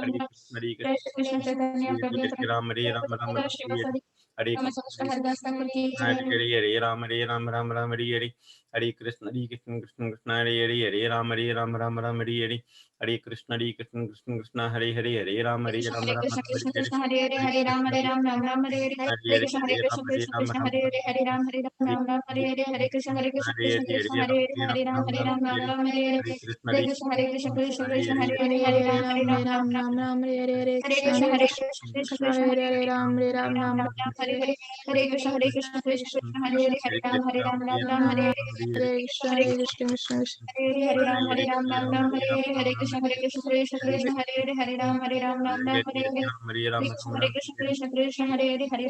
हरे कृष्ण कृष्ण चैतन्य प्रभु हरे राम राम राम श्रीवासादि हरे कृष्ण हरिदास ठाकुर की हरे हरे राम राम राम हरे हरे कृष्ण कृष्ण कृष्ण हरे राम राम राम हरे कृष्ण कृष्ण कृष्ण हरे राम राम कृष्ण राम कृष्ण कृष्ण हरे राम राम राम हरे हरे कृष्ण कृष्ण कृष्ण हरे राम राम राम हरे हरे कृष्ण कृष्ण कृष्ण हरे राम राम राम हरे हरे कृष्ण कृष्ण कृष्ण हरे राम राम राम हरे हरे कृष्ण कृष्ण कृष्ण कृष्ण कृष्ण हरे राम हरे हरे कृष्ण कृष्ण कृष्ण हरे राम हरे हरे कृष्ण कृष्ण कृष्ण हरे राम हरे कृष्ण कृष्ण कृष्ण हरे राम राम हरे हरे कृष्ण कृष्ण हरे राम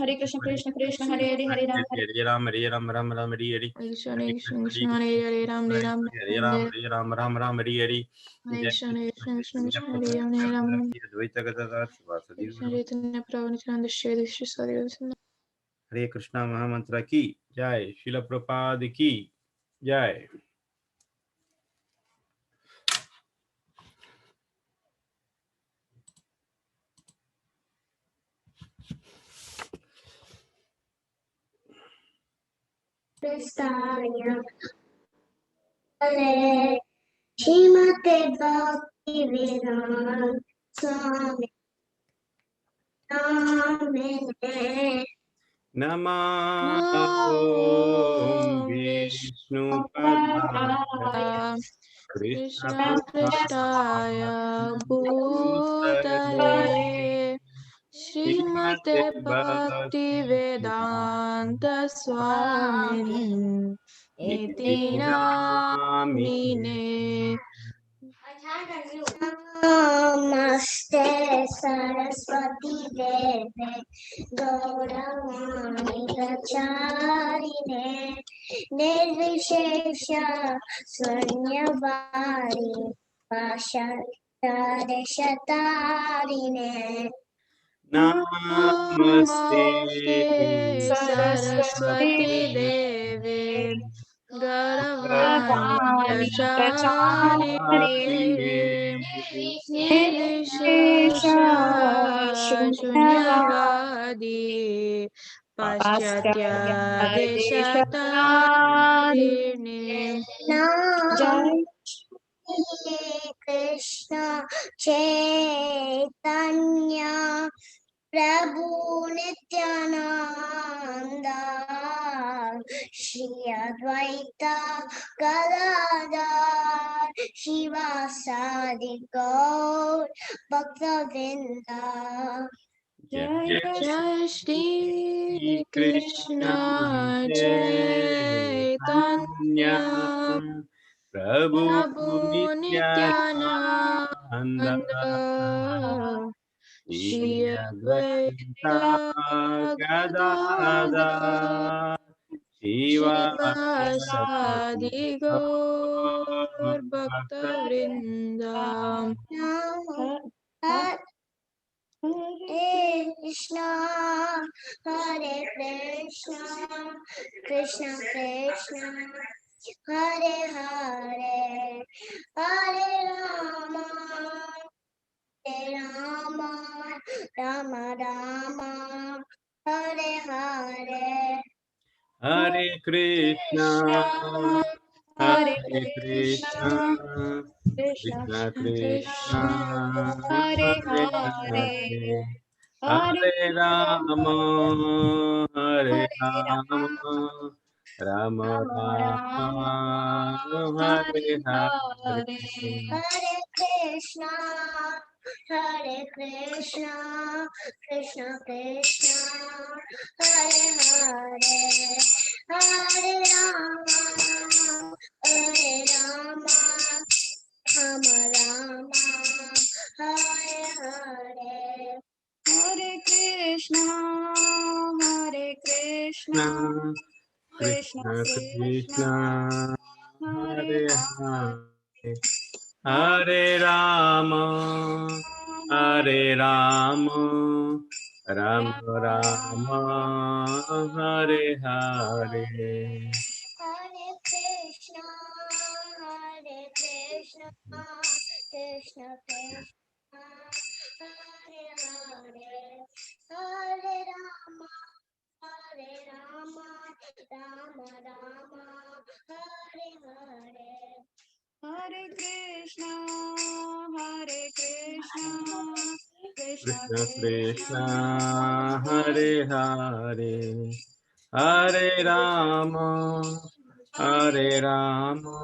हरे कृष्ण कृष्ण कृष्ण हरे राम हरे हरे कृष्ण कृष्ण हरे राम राम हरे हरे जय कृष्ण कृष्ण चैतन्य कृष्ण प्रभु हरे राम अद्वैत गदाधर श्रीवासदि कृष्ण चैतन्य प्रभु नित्यानंद श्री अद्वैत साधु हरे कृष्णा महामंत्र की जय। शिल प्रपाद की जय। श्रीमते भक्ति वेदांत स्वामी नामिने नमः ओम विष्णुपदाय कृष्ण कृष्ण पृष्ठाय भूतले श्रीमते भक्ति वेदांत स्वामिन् इति नामिने नमस्ते सरस्वती देवे गौरवाणी प्रचारिणे निर्विशेष शून्यवादी पाशतारिणे नमस्ते नमस्ते सरस्वती देवे गौरवाणी प्रचारिणे निर्विशेष शून्यवादी पाश्चात्य देशतारिणे जय कृष्ण चैतन्य प्रभु नित्यानंद श्री अद्वैत गदाधर शिवासादि गौर भक्तवृंद जय श्री कृष्ण चैतन्य चैतन्य प्रभु प्रभु नित्यानंद नित्यानंद श्री श्री अद्वैत अद्वैत गदाधर शिवासादि शिवासादि गौर भक्तवृंद Hare Krishna, Hare Krishna, Krishna Krishna, Hare Hare, Hare Rama, Hare Rama, Rama Rama, Hare Hare. Hare Krishna, Hare Hare Krishna, Krishna Krishna Krishna Krishna, Krishna Hare Hare Hare Hare, Hare Hare Rama, Hare Hare Rama, Rama Rama Rama Rama, Rama Hare Hare Hare. Hare Hare Krishna, Hare Krishna, Krishna Krishna, Hare Hare, Hare Rama, Hare Rama, Rama Rama, Hare Hare. Hare Krishna Krishna Krishna Krishna Krishna, Hare Hare Hare Hare, Hare Rama, Hare Rama, Rama Rama, Hare Hare. Hare Krishna, Hare Krishna, Krishna Krishna, Hare Hare, Hare Rama, Hare Rama, Rama Rama, Hare Hare. Hare Krishna, Krishna Krishna Krishna, Krishna, Hare Hare, Hare Rama, Hare Rama,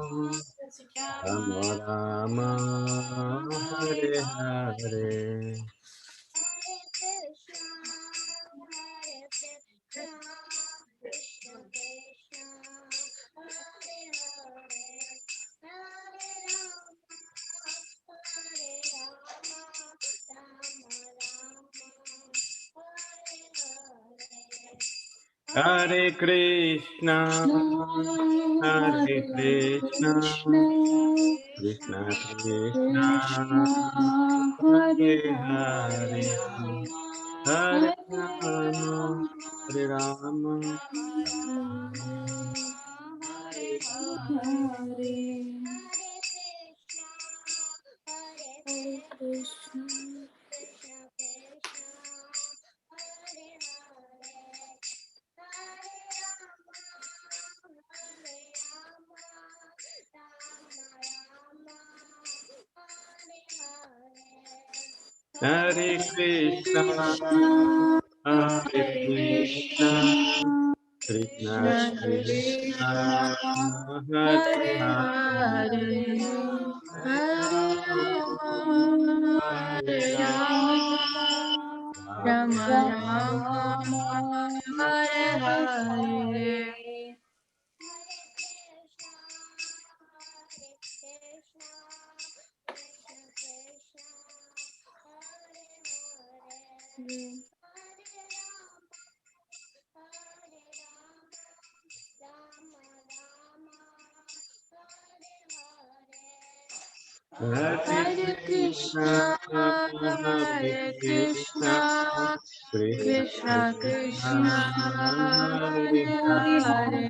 Rama Rama, Hare Hare. Hare Krishna, Hare Krishna, Krishna Krishna, Hare Hare, Hare Rama, Hare Rama, Rama Rama, Hare Hare. Hare Krishna, Hare Krishna, Krishna Krishna, Hare Hare, Hare Rama, Hare Rama, Hare Krishna. Krishna Krishna, Hare Hare, Hare Rama, Hare Rama, Rama Rama, Hare Hare. Hare Krishna, Hare Krishna, Krishna Krishna, Hare Hare, Hare Rama, Hare Rama, Rama Rama Rama, Hare Hare. Hare Krishna, Hare Krishna, Krishna Krishna, Hare Hare, Hare Rama, Hare Rama, Rama Rama, Hare Hare. Hare Hare Krishna, Krishna, Hare Hare Krishna, Krishna, Krishna Krishna Krishna, Krishna, Hare Hare Hare,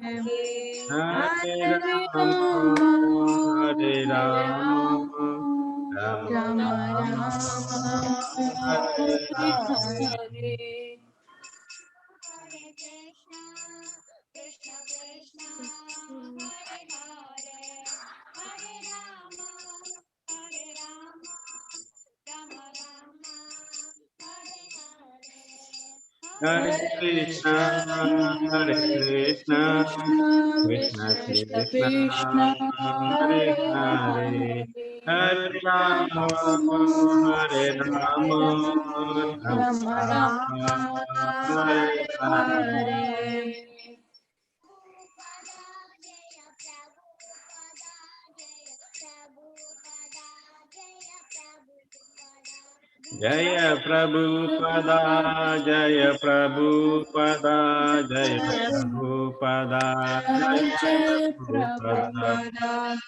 Hare, Hare Hare Rama, Rama, Hare Hare Rama, Rama, Rama Rama Rama, Rama, Hare Hare. Hare Krishna, Krishna Krishna, Hare Hare, Hare Rama, Hare Rama, Rama Rama, Hare Hare. Hare Krishna, Hare Krishna, Krishna Krishna Krishna, Krishna, Hare Hare Hare, Hare Rama, Rama, Hare Rama, Rama Rama Rama, Rama, Hare Hare Hare. Hare. Jaya Prabhupada, Jaya Prabhupada, Jaya Prabhupada, Jaya Jai Prabhupada. Prabhupada.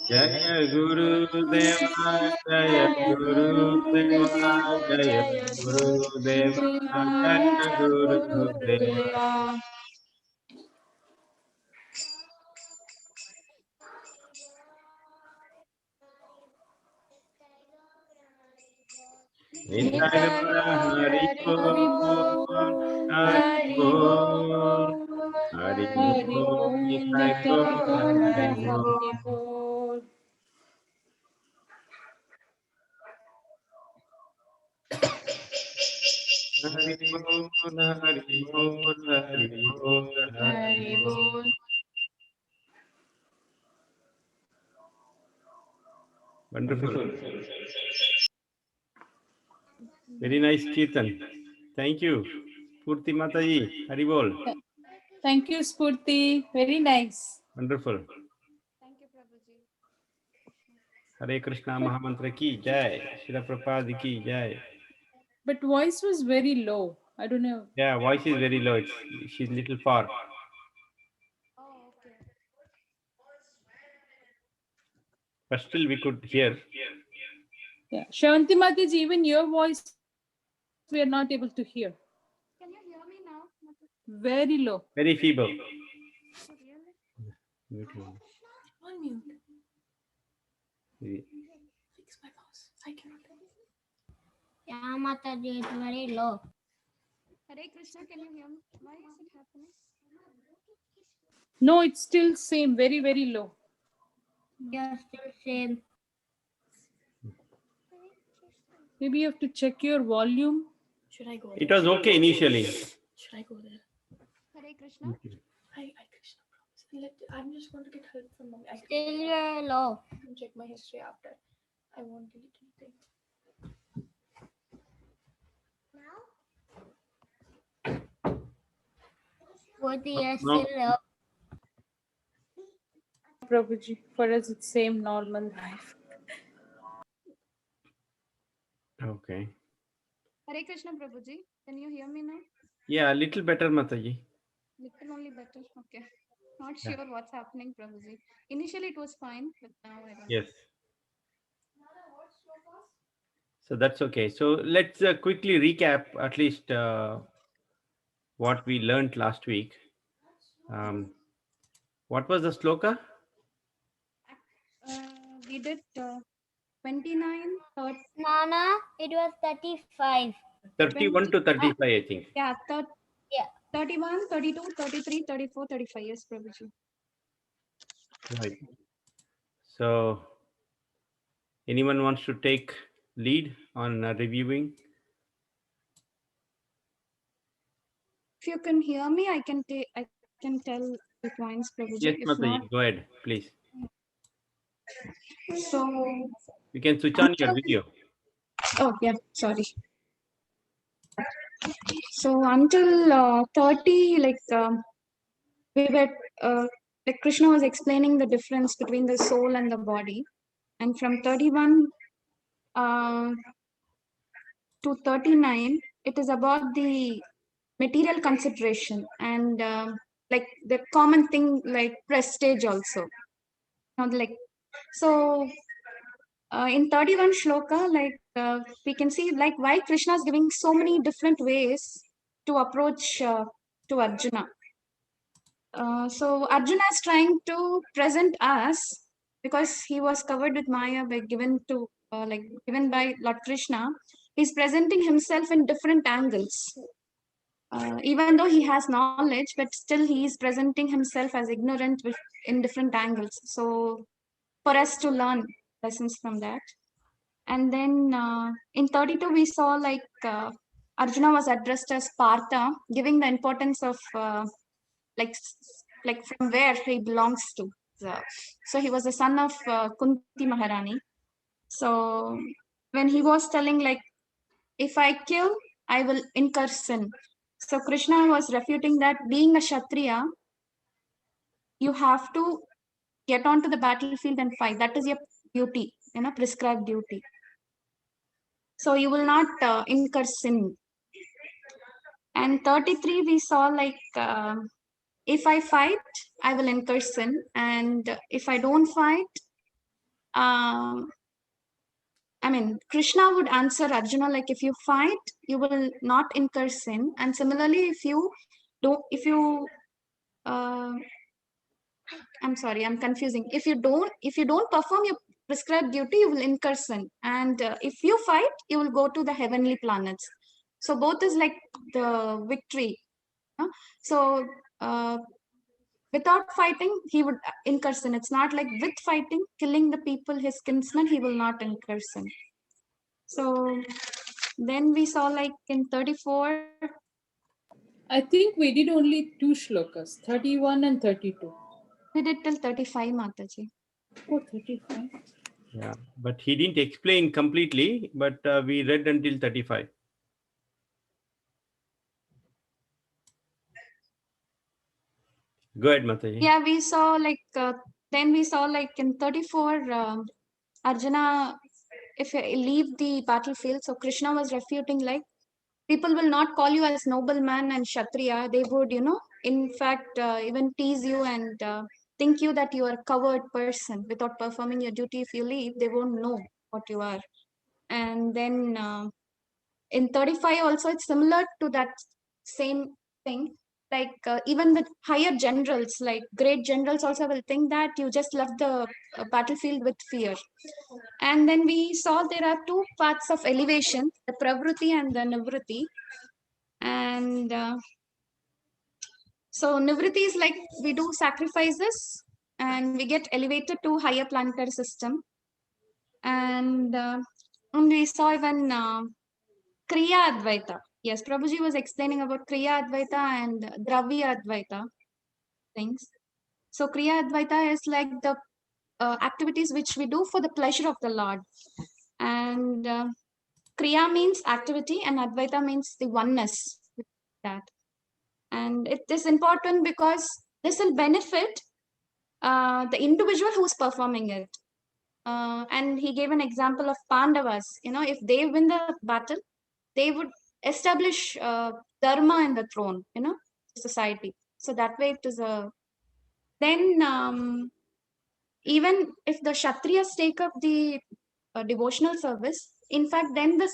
Jaya Guru Deva, Jaya Guru Deva, Jaya Guru Deva, Jaya Guru Deva. Nitai Gaura Hari Bol, Hari Bol, Hari Bol, Nitai Gaura Hari Bol. Hari Bol, Hari Bol, Hari Bol, Hari Bol. Wonderful. Very nice Kirtan. Thank you. Purti Mataji, Hari Bol. Thank you, Spurti. Very nice. Wonderful. Thank you, Prabhuji. Hare Krishna Mahamantra ki jai. Srila Prabhupada ki jai. But voice was very low. I don't know. Yeah, voice is very low. She's little far. Oh, okay. But still we could hear. Yeah. Shavanti Mataji, even your voice we are not able to hear. Very low. Very feeble. Mute him. On mute. He- Fix my mouse. I cannot. Yeah, Mataji, it's very low. Hare Krishna, can you hear me? Why is it happening? No, it's still same. Very, very low. Yes, it's same. Maybe you have to check your volume. Should I go It there? was okay initially. Should I go there? Hare Krishna. I Krishna promise. I'm just going to get help from mommy. I Still you're low. can check my history after. I won't delete anything. Both years No. still low. Prabhuji, for us it's same normal life. Okay. Hare Krishna, Prabhuji. Can you hear me now? Yeah, a little better, Mataji. Little only better. Okay. Not Yeah. sure what's happening, Prabhuji. Initially it was fine, but now I don't know. Yes. So that's okay. So let's quickly recap at least what we learned last week. What was the sloka? We did 29, 30, Nana, it was 35. 31 to 35, I think. yeah, Yeah. 31, 32, 33, 34, 35. Yes, Prabhuji. Right. So anyone wants to take lead on reviewing? If you can hear me, I can tell the points, Prabhuji. Yes, If not, Mataji, go ahead, please. so You can switch on your video. oh yeah, sorry. So until 30, we were like Krishna was explaining the difference between the soul and the body, and from 31 to 39, it is about the material consideration and like the common thing like prestige also. Now, like so in 31 shloka, we can see like why Krishna is giving so many different ways to approach to Arjuna. So Arjuna is trying to present us because he was covered with Maya by given by Lord Krishna. He's presenting himself in different angles. Even though he has knowledge, but still he is presenting himself as ignorant in different angles. So for us to learn lessons from that. And then in 32, we saw Arjuna was addressed as Partha, giving the importance of like from where he belongs to. So he was the son of Kunti Maharani. So when he was telling like, if I kill, I will incur sin. So Krishna was refuting that being a Kshatriya, you have to get onto the battlefield and fight. That is your duty, prescribed duty. So you will not incur sin. And 33, we saw if I fight, I will incur sin. And if I don't fight, Krishna would answer Arjuna like, if you fight, you will not incur sin. And similarly, if you I'm sorry, I'm confusing. If you don't perform your prescribed duty, you will incur sin. And if you fight, you will go to the heavenly planets. So both is like the victory. So without fighting, he would incur sin. It's not like with fighting, killing the people, his kinsmen, he will not incur sin. So then we saw like in 34. I think we did only 2 shlokas, 31 and 32. We did till 35, Mataji. Oh, 35. Yeah, but he didn't explain completely, but we read until 35. Go ahead, Mataji. Yeah, we saw then we saw in 34, Arjuna, if you leave the battlefield, so Krishna was refuting people will not call you as nobleman and Kshatriya. They would, in fact, even tease you and think you that you are a coward person without performing your duty. If you leave, they won't know what you are. And then in 35 also, it's similar to that same thing. like even with higher generals, like great generals also will think that you just left the battlefield with fear. And then we saw there are two paths of elevation, the pravruti and the nivruti. And so nivruti is like we do sacrifices and we get elevated to higher planetary system. And we saw even Kriya Advaita. Yes, Prabhuji was explaining about Kriya Advaita and Dravya Advaita things. So Kriya Advaita is like the activities which we do for the pleasure of the Lord. And Kriya means activity and Advaita means the oneness with that. And it is important because this will benefit the individual who's performing it. And he gave an example of Pandavas. If they win the battle, they would establish dharma in the throne, society. So that way it is a. Then even if the Kshatriyas take up the devotional service, in fact, then the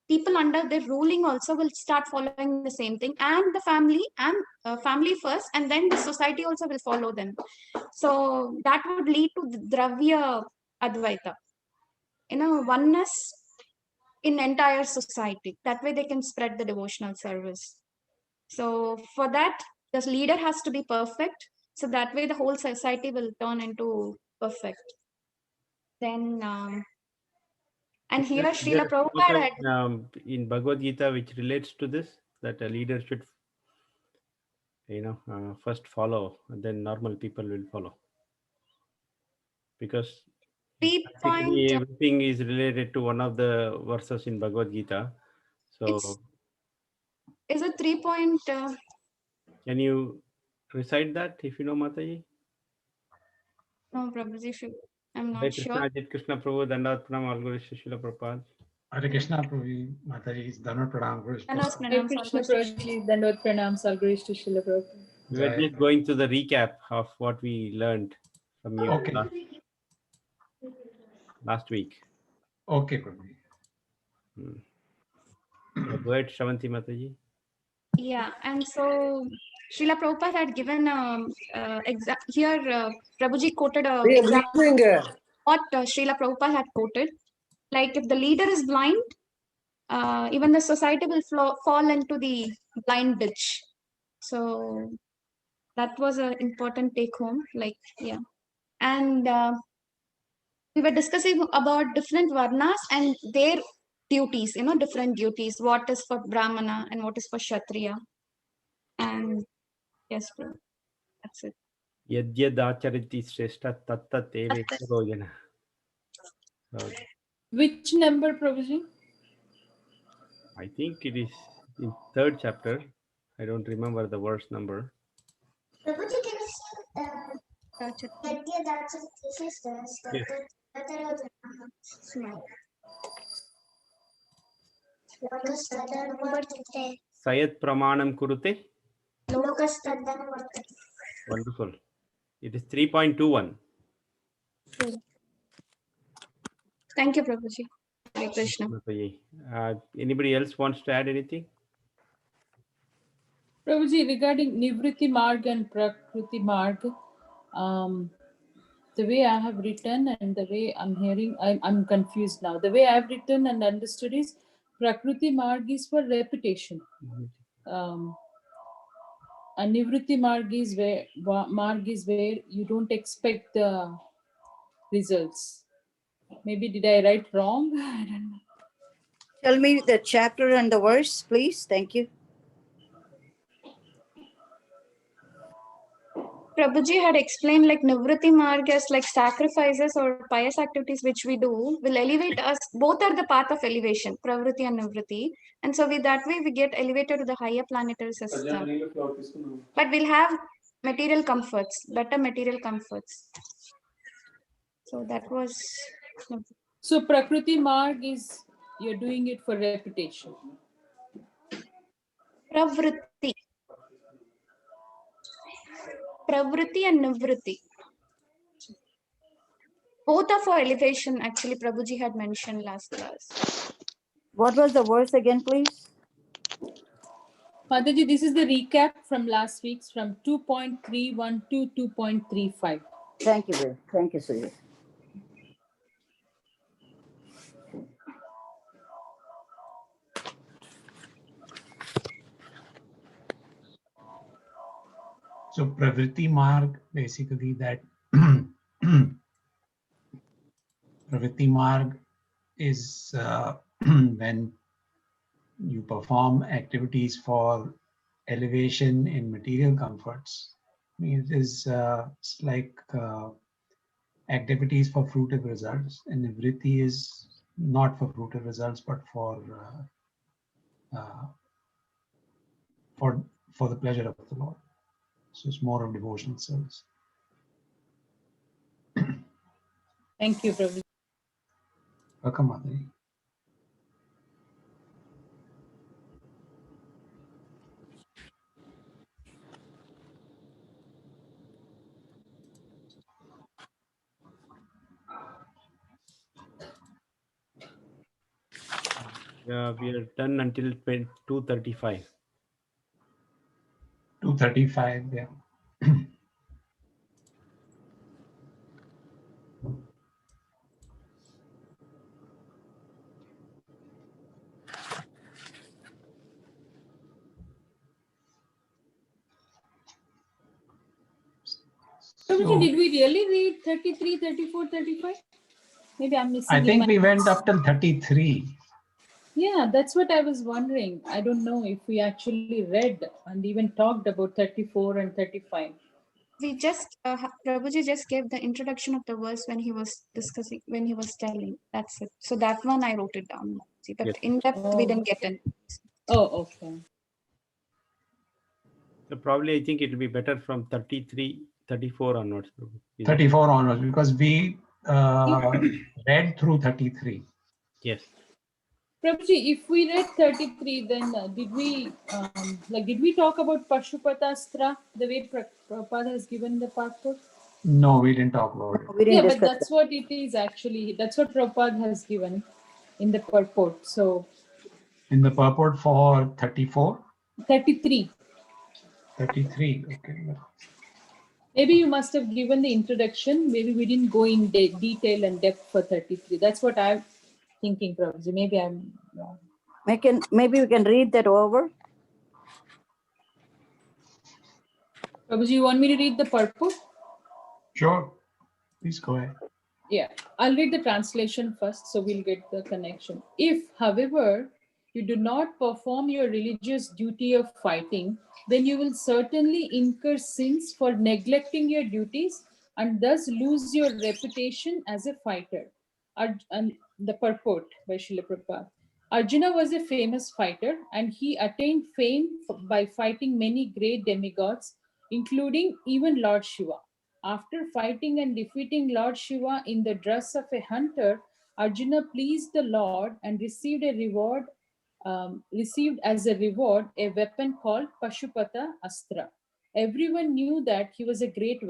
people under their ruling also will start following the same thing, and the family and family first, and then the society also will follow them. So that would lead to Dravya Advaita, oneness in entire society. That way they can spread the devotional service. So for that, the leader has to be perfect. So that way the whole society will turn into perfect. Then, and here Srila Prabhupada had, in Bhagavad Gita, which relates to this, that a leader should, first follow, and then normal people will follow. Because practically everything is related to one of the verses in Bhagavad Gita. So, is it 3 point? Can you recite that if you know, Mataji? No, Prabhuji, I'm not Hare sure. Krishna, Ajit Krishna Prabhu, Dandavat Pranam, All Guru Srila Prabhupada. Hare Krishna Prabhu, Mataji, Dandavat Pranam, Guru Dandavat Hare Pranam, Krishna Sadguru. Prabhuji, Dandavad Pranam, Salgurish to Srila Prabhupada. We were just going through the recap of what we learned from you Okay. last week. Okay, Prabhu. Go ahead, Shravanti Mataji. Yeah, and so Srila Prabhupada had given here Prabhuji quoted a example what Srila Prabhupada had quoted. Like if the leader is blind, even the society will fall into the blind ditch. So that was an important take home. Like, yeah. And we were discussing about different varnas and their duties, different duties. What is for Brahmana and what is for Kshatriya. And yes, bro. That's it. Yadyad achariti shrestha tattat eve rojana. Which number, Prabhuji? I think it is in 3rd chapter. I don't remember the verse number. Yes. Sayat pramanam kurute. Wonderful. It is 3.21. Thank you, Prabhuji. Hare Krishna. Anybody else wants to add anything? Prabhuji, regarding Nivritti Marg and Prakruti Marg, the way I have written and the way I'm hearing, I'm confused now. The way I've written and understood is Prakruti Marg is for repetition. And Nivritti Marg is where you don't expect the results. Maybe did I write wrong? I don't know. Tell me the chapter and the verse, please. Thank you. Prabhuji had explained like Nivritti Marg as like sacrifices or pious activities which we do will elevate us. Both are the path of elevation, Pravritti and Nivritti. And so with that way we get elevated to the higher planetary system. But we'll have material comforts, better material comforts. So that was... So Prakriti Marg is, you're doing it for repetition. Pravritti and Nivritti. Both are for elevation, actually, Prabhuji had mentioned last class. What was the verse again, please? Mataji, this is the recap from last week's from 2.31 to 2.35. Thank you, Bill. Thank you, Surya. So Pravritti Marg, basically that Pravritti Marg is when you perform activities for elevation in material comforts. I mean, it is it's like activities for fruitive results, and Vritti is not for fruitive results, but for the pleasure of the Lord. So it's more of devotional service. Thank you, Prabhu. Welcome, Mataji. We are done until 2:35. 2:35, yeah. Prabhuji, did we really read 33, 34, 35? Maybe I'm missing. I in think my- we went up till 33. Yeah, that's what I was wondering. I don't know if we actually read and even talked about 34 and 35. We just, Prabhuji just gave the introduction of the verse when he was discussing, when he was telling. That's it. So that one I wrote it down. See, but Yes. in depth we didn't get in. Oh, okay. So probably I think it will be better from 33, 34 onwards. Prabhu. Is it? 34 onwards, because we read through 33. Yes. Prabhuji, if we read 33, then did we talk about Pashupatastra, the way Prabhupada has given the passport? No, we didn't talk about it. We didn't Yeah, but discuss that's what it is actually. That's what Prabhupada has given in the purport. So In the purport for 34, 33. 33, okay. Maybe you must have given the introduction. Maybe we didn't go in detail and depth for 33. That's what I'm thinking, Prabhuji. Maybe I'm wrong. Maybe we can read that over. Prabhuji, you want me to read the purport? Sure, please go ahead. Yeah, I'll read the translation first so we'll get the connection. If, however, you do not perform your religious duty of fighting, then you will certainly incur sins for neglecting your duties and thus lose your reputation as a fighter. And the purport by Srila Prabhupada. Arjuna was a famous fighter and he attained fame by fighting many great demigods, including even Lord Shiva. After fighting and defeating Lord Shiva in the dress of a hunter, Arjuna pleased the Lord and received as a reward a weapon called Pashupata Astra. Everyone knew that he was a great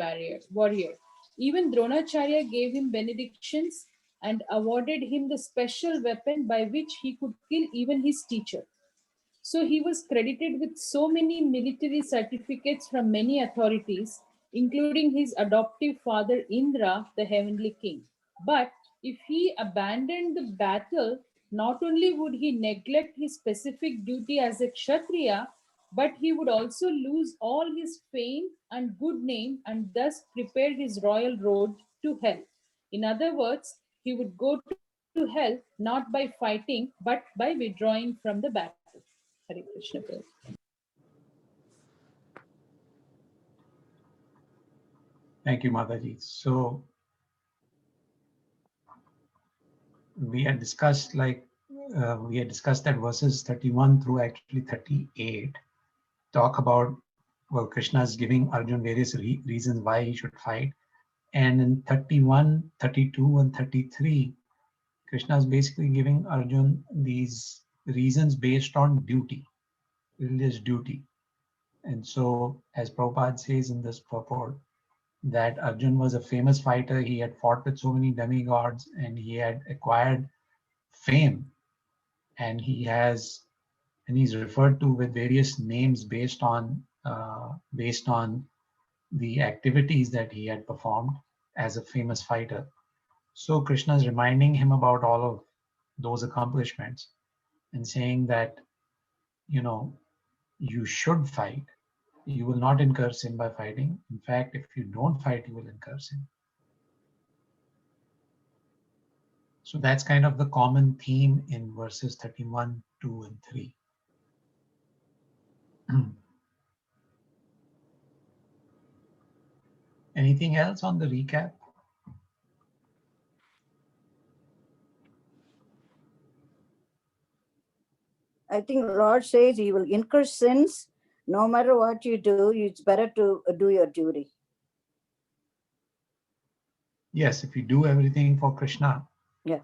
warrior. Even Dronacharya gave him benedictions and awarded him the special weapon by which he could kill even his teacher. So he was credited with so many military certificates from many authorities, including his adoptive father Indra, the heavenly king. But if he abandoned the battle, not only would he neglect his specific duty as a Kshatriya, but he would also lose all his fame and good name and thus prepare his royal road to hell. In other words, he would go to hell not by fighting, but by withdrawing from the battle. Hare Krishna. Thank you, Mataji. So we had discussed that verses 31 through actually 38 talk about, well, Krishna is giving Arjun various reasons why he should fight. And in 31, 32, and 33, Krishna is basically giving Arjun these reasons based on duty, religious duty. And so, as Prabhupada says in this purport, that Arjun was a famous fighter. He had fought with so many demigods and he had acquired fame. And and he's referred to with various names based on the activities that he had performed as a famous fighter. So Krishna is reminding him about all of those accomplishments and saying that, you know, you should fight. You will not incur sin by fighting. In fact, if you don't fight, you will incur sin. So that's kind of the common theme in verses 31, 2, and 3. Anything else on the recap? I think Lord says you will incur sins. No matter what you do, it's better to do your duty. Yes, if you do everything for Krishna, Yeah.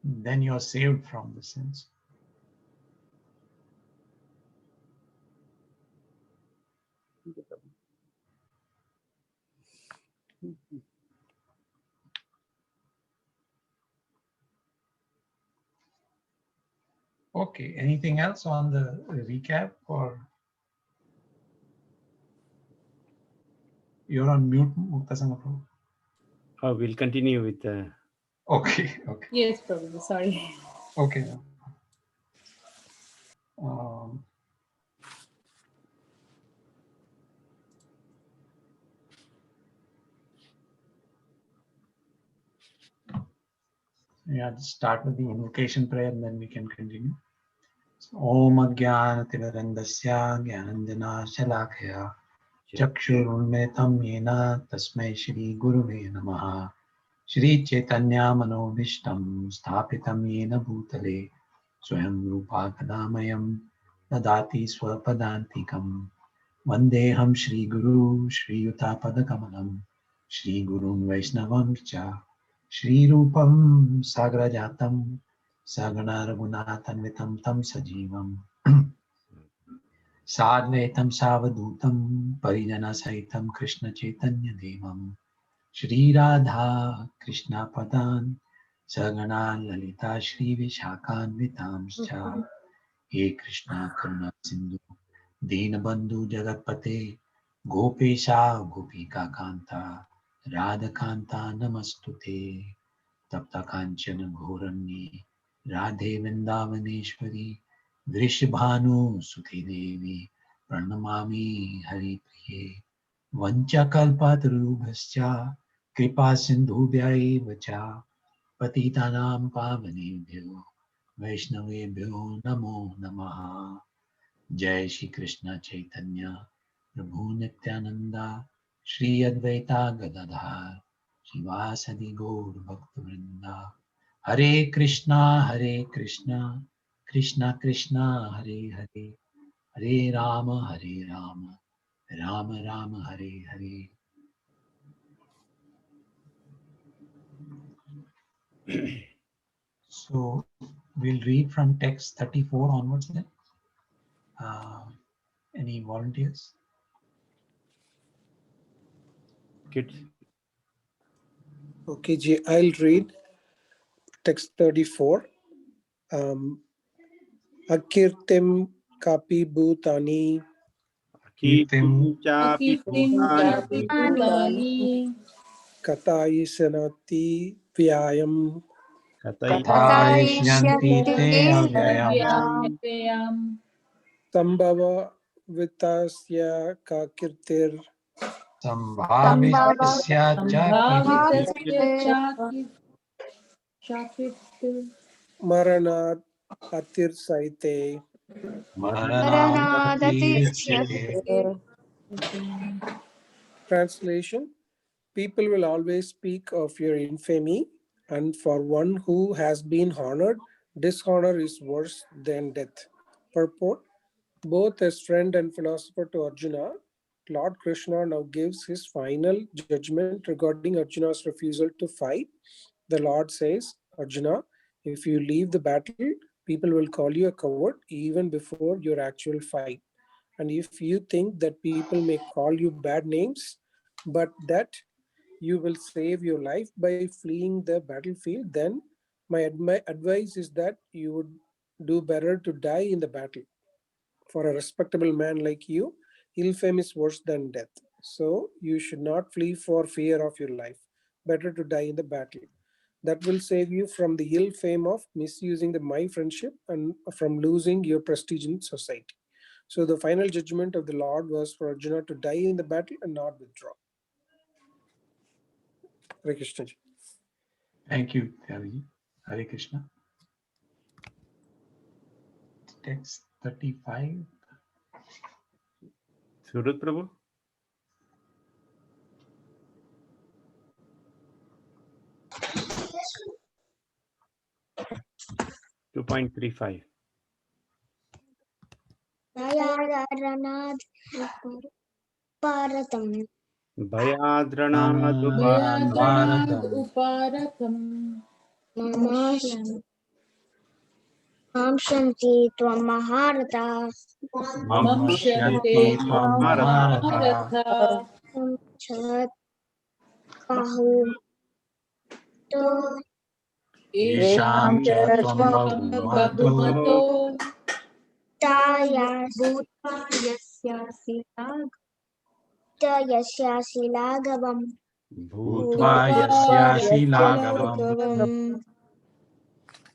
then you're saved from the sins. Okay, anything else on the recap, or you're on mute, Muktasanga Prabhu? We'll continue with the. Okay, okay, Yes, Prabhu, sorry. okay. Um, yeah, just start with the invocation prayer and then we can continue. Om Agyan Timirandasya Gyanandana Shalakaya Chakshurunmetam Yena Tasmai Shri Guruve Namaha Shri Chaitanya Manobhishtam Sthapitam Yena Bhutale Swayam Rupa Kadamayam Dadati Swapadantikam Vandeham Shri Guru Shri Yuta Padakamalam Shri Gurun Vaishnavam Cha Shri Rupam Sagrajatam Sagana Raghunathanvitam Tam Sajivam Sadvaitam Savadutam Parijana Sahitam Krishna Chaitanya Devam Shri Radha Krishna Padan Sagana Lalita Shri Vishakan Vitamscha He Krishna Karuna Sindhu Dinabandhu Jagatpate Gopesha Gopika Kanta Radha Kanta Namastute Tapta Kanchana Ghorangi Radhe Vrindavaneshwari Vrishabhanu Sute Devi Pranamami Hari Priye Vancha Kalpatarubhascha Kripa Sindhubhya eva cha Patitanam Pavanebhyo Vaishnavebhyo Namo Namaha Jai Shri Krishna Chaitanya Prabhu Nityananda Shri Advaita Gadadhar Shivasadi Gaur Bhaktivinoda Hare Krishna Krishna Krishna Hare Hare Hare Rama Rama Rama Hare Hare. So we'll read from text 34 onwards then. Any volunteers? Kids. Okay, Ji, I'll read text 34. Akirtim kapi bhutani Kirtim Chapi Akirtim chapi bhutani katayisanati vyayam Kathayishyanti te avyayam avyayam sambhava vitasya kakirtir Sambhavisya cha Sambhavitasya chakritir maranat atir saite. Maranadatirichyate. Translation: people will always speak of your infamy, and for one who has been honored, dishonor is worse than death. Purport: both as friend and philosopher to Arjuna, Lord Krishna now gives his final judgment regarding Arjuna's refusal to fight. The Lord says, Arjuna, if you leave the battle, people will call you a coward even before your actual fight. And if you think that people may call you bad names, but that you will save your life by fleeing the battlefield, then my advice is that you would do better to die in the battle. For a respectable man like you, ill fame is worse than death. So you should not flee for fear of your life. Better to die in the battle. That will save you from the ill fame of misusing my friendship and from losing your prestige in society. So the final judgment of the Lord was for Arjuna to die in the battle and not withdraw. Hare Krishna. Thank you, Tyagi. Hare Krishna. Text 35. Surat Prabhu. .35. Bhayadaranaad Paratam. Bhayadranaad Bhayadranaad uparatam. Mamshanti Tvam Maharata. Mamshyante Maharatha. Chat Bahu. Yesham Chatvam Bahumato. Yasyasi Lagavam. Bhutva Yasyasi Lagavam.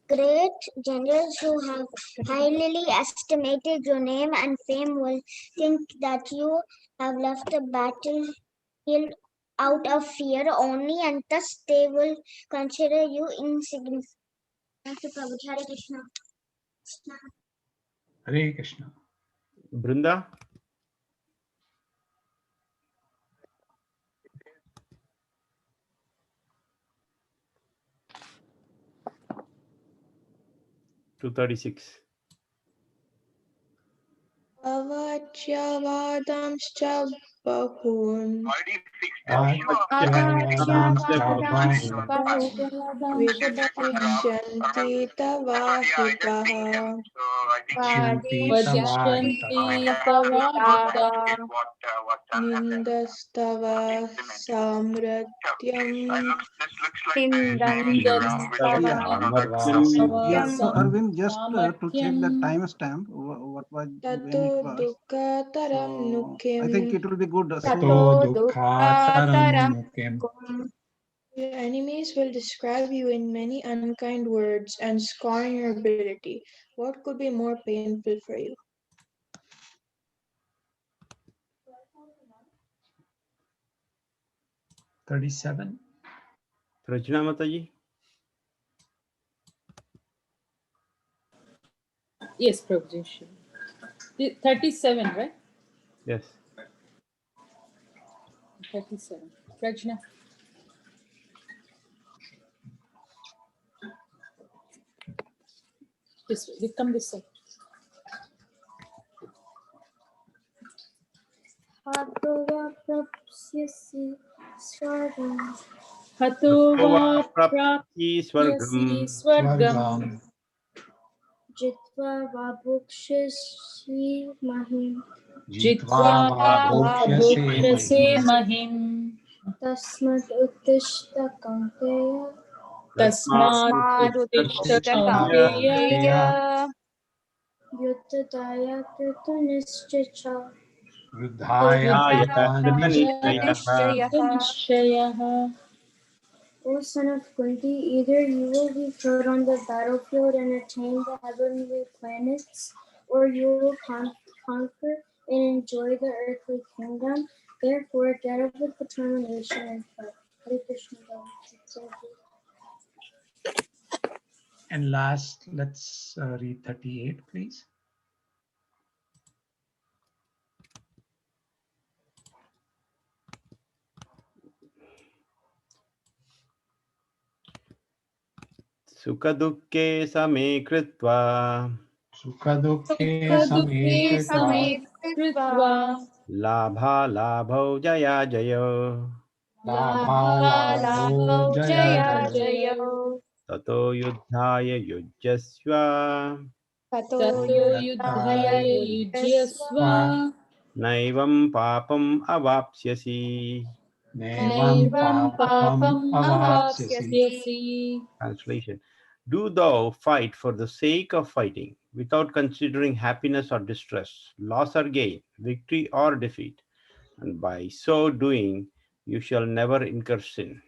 Great generals who have highly estimated your name and fame will think that you have left the battlefield out of fear only, and thus they will consider you insignificant. Thank you, Prabhu. Hare Krishna. Hare Krishna. Brinda. .36. Avachavatamscha bahun Vishyanti tavahitaha Vajjanti tavahita. Nindastava samratyam Yeah, so Sam- Arvind, just to check the Samathyam. timestamp, what was when tato it was. dukkataram So, nukim. I think it will be good. Tato dukkataram mukim. Your enemies will describe you in many unkind words and scorn your ability. What could be more painful for you? .37. Rachna Mataji. Yes, Prabhuji. 37, right? Yes. 37. Rajna. This way. They come this way. Hato va Prapti prapyasi Swargam. swargam. Jitva Vabhukshasi Mahim. Jitva bhukshase mahim. Tasmat Uttishta Kankeya. Tasmad uttishta Kaunteya. Yuttadaya Kritanischicha. Yuddhaya Nishchayaha. O son of Kunti, either you will be killed on the battlefield and attain the heavenly planets, or you will conquer and enjoy the earthly kingdom. Therefore, get up with determination and fight. Hare Krishna. And last, let's read 38, please. Sukadukke same kritva. Sukadukke same Kritva. Labha labho jaya jayo. Labha jaya jaya. Tato yudhaya yujyasva. Tato yudhaya yujyasva. Naivam papam avapsyasi. Naivam papam avapsyasi. Translation. Do thou fight for the sake of fighting, without considering happiness or distress, loss or gain, victory or defeat, and by so doing, you shall never incur sin.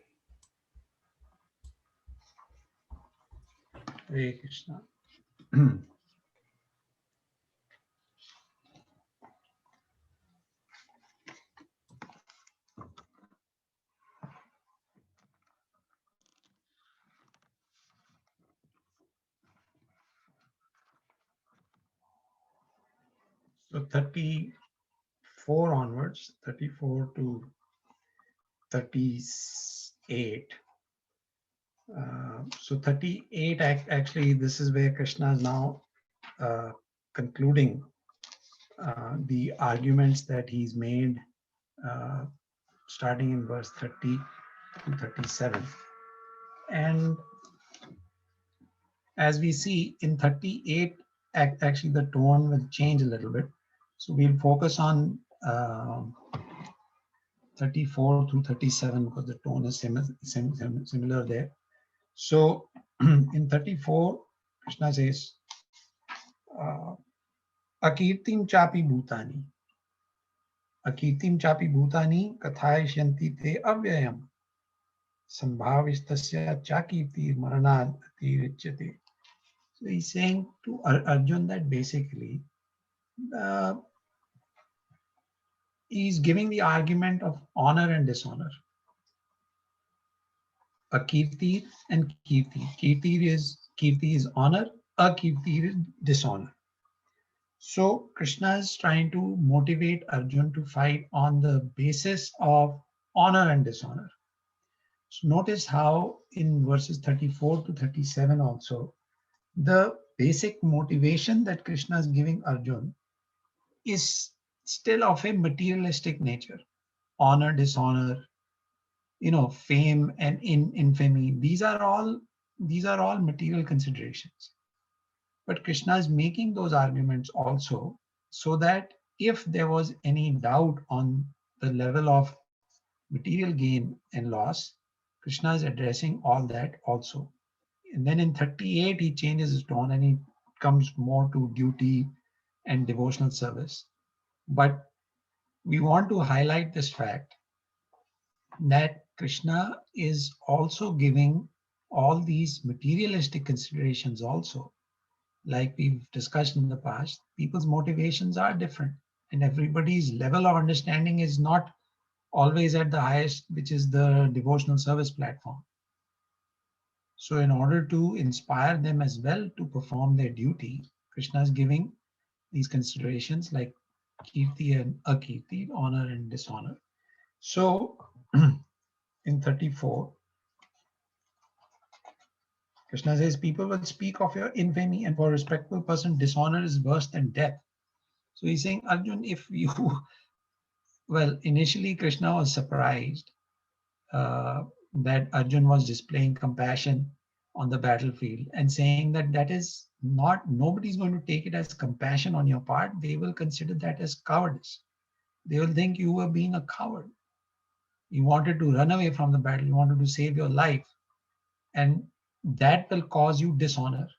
Hare Krishna. So 34 onwards, 34 to 38. So 38, actually, this is where Krishna is now concluding the arguments that he's made starting in verse 30 to 37. And as we see in 38, actually the tone will change a little bit. So we'll focus on 34 through 37 because the tone is similar there. So in 34, Krishna says, Akirtim chapi bhutani. Akirtim chapi bhutani kathayasyanti te avyayam. Sambhavistasya chakirti maranad atirichyate. So he's saying to Arjun that basically he's giving the argument of honor and dishonor. Akirti and kirti. Kirti is honor, akirti is dishonor. So Krishna is trying to motivate Arjun to fight on the basis of honor and dishonor. So notice how in verses 34 to 37 also, the basic motivation that Krishna is giving Arjun is still of a materialistic nature. Honor, dishonor, fame and infamy. These are all material considerations. But Krishna is making those arguments also so that if there was any doubt on the level of material gain and loss, Krishna is addressing all that also. And then in 38, he changes his tone and he comes more to duty and devotional service. But we want to highlight this fact that Krishna is also giving all these materialistic considerations also. Like we've discussed in the past, people's motivations are different and everybody's level of understanding is not always at the highest, which is the devotional service platform. So in order to inspire them as well to perform their duty, Krishna is giving these considerations like kirti and akirti, honor and dishonor. So in 34, Krishna says, people will speak of your infamy, and for a respectable person, dishonor is worse than death. So he's saying, Arjun, if you, well, initially Krishna was surprised that Arjun was displaying compassion on the battlefield and saying that is not, nobody's going to take it as compassion on your part. They will consider that as cowardice. They will think you were being a coward. You wanted to run away from the battle. You wanted to save your life. And that will cause you dishonor.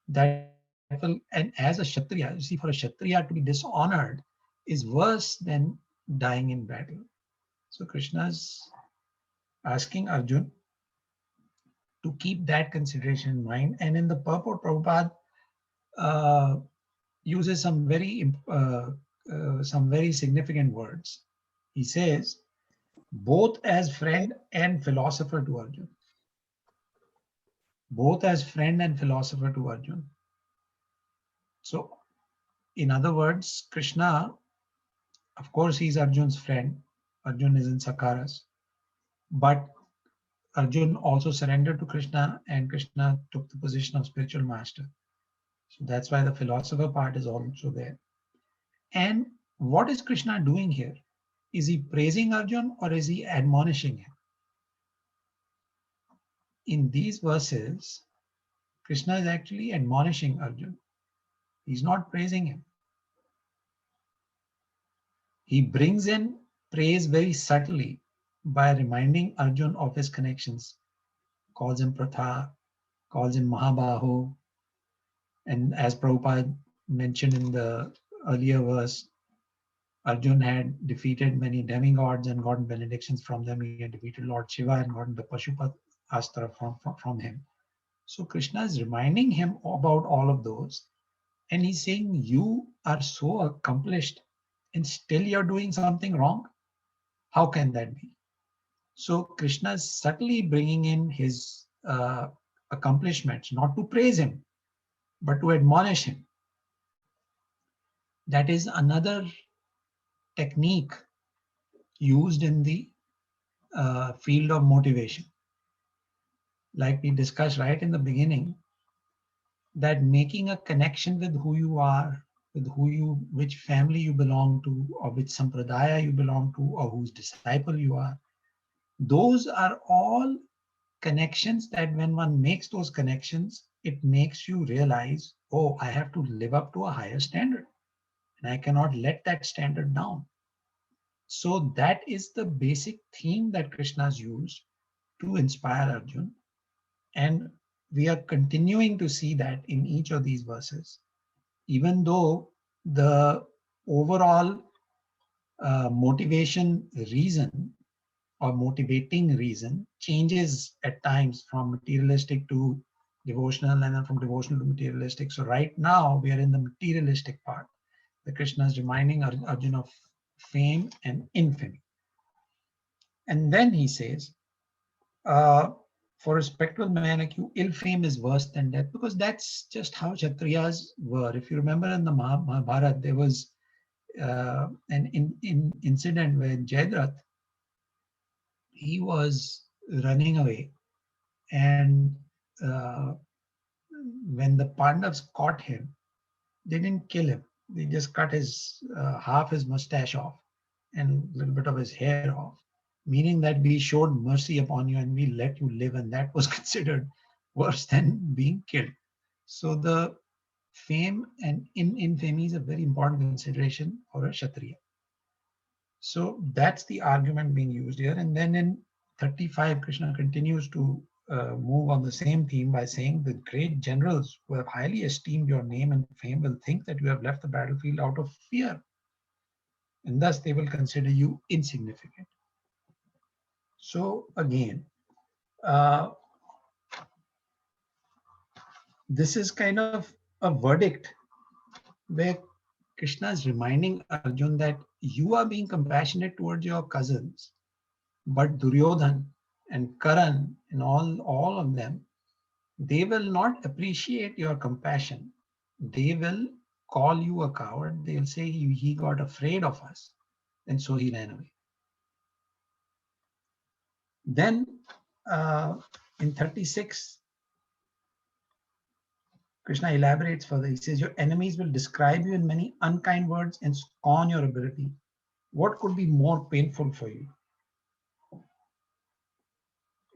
That will, and as a Kshatriya, you see, for a Kshatriya to be dishonored is worse than dying in battle. So Krishna is asking Arjun to keep that consideration in mind. And in the purport, Prabhupada uses some very significant words. He says, both as friend and philosopher to Arjun. Both as friend and philosopher to Arjun. So, in other words, Krishna, of course, he's Arjun's friend. Arjun is in Sakaras. But Arjun also surrendered to Krishna and Krishna took the position of spiritual master. So that's why the philosopher part is also there. And what is Krishna doing here? Is he praising Arjun or is he admonishing him? In these verses, Krishna is actually admonishing Arjun. He's not praising him. He brings in praise very subtly by reminding Arjun of his connections, calls him Pratha, calls him Mahabahu. And as Prabhupada mentioned in the earlier verse, Arjun had defeated many demigods and gotten benedictions from them. He had defeated Lord Shiva and gotten the Pashupat Astra from him. So Krishna is reminding him about all of those. And he's saying, you are so accomplished and still you're doing something wrong. How can that be? So Krishna is subtly bringing in his accomplishments, not to praise him, but to admonish him. That is another technique used in the field of motivation. Like we discussed right in the beginning, that making a connection with who you are, with which family you belong to, or which sampradaya you belong to, or whose disciple you are, those are all connections that when one makes those connections, it makes you realize, oh, I have to live up to a higher standard and I cannot let that standard down. So that is the basic theme that Krishna's used to inspire Arjun. And we are continuing to see that in each of these verses, even though the overall motivation reason or motivating reason changes at times from materialistic to devotional and then from devotional to materialistic. So right now we are in the materialistic part. The Krishna is reminding Arjun of fame and infamy. And then he says, for a spectral man like you, ill fame is worse than death, because that's just how Kshatriyas were. If you remember in the Mahabharata, there was an incident where Jayadratha, he was running away, and when the Pandavas caught him, they didn't kill him. They just cut his half his mustache off and a little bit of his hair off, meaning that we showed mercy upon you and we let you live, and that was considered worse than being killed. So the fame and infamy is a very important consideration for a Kshatriya. So that's the argument being used here. And then in 35, Krishna continues to move on the same theme by saying, the great generals who have highly esteemed your name and fame will think that you have left the battlefield out of fear, and thus they will consider you insignificant. So again, this is kind of a verdict where Krishna is reminding Arjun that you are being compassionate towards your cousins, but Duryodhan and Karan and all of them, they will not appreciate your compassion. They will call you a coward. They'll say he got afraid of us, and so he ran away. Then in 36, Krishna elaborates further. He says, your enemies will describe you in many unkind words and scorn your ability. What could be more painful for you?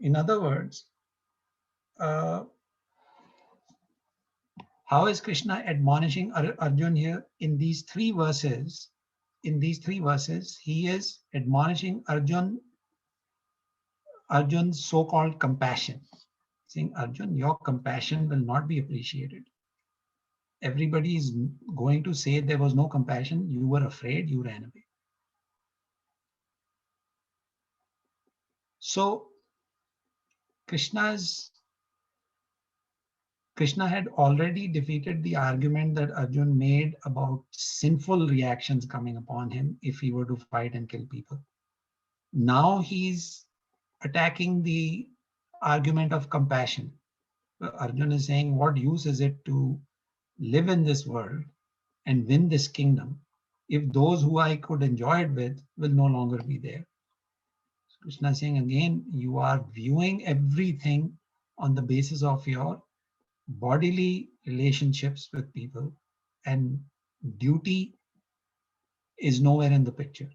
In other words, how is Krishna admonishing Arjun here in these three verses? In these three verses, he is admonishing Arjun's so-called compassion, saying, Arjun, your compassion will not be appreciated. Everybody is going to say there was no compassion. You were afraid, you ran away. So Krishna had already defeated the argument that Arjun made about sinful reactions coming upon him if he were to fight and kill people. Now he's attacking the argument of compassion. Arjun is saying, what use is it to live in this world and win this kingdom if those who I could enjoy it with will no longer be there? So Krishna is saying again, you are viewing everything on the basis of your bodily relationships with people, and duty is nowhere in the picture.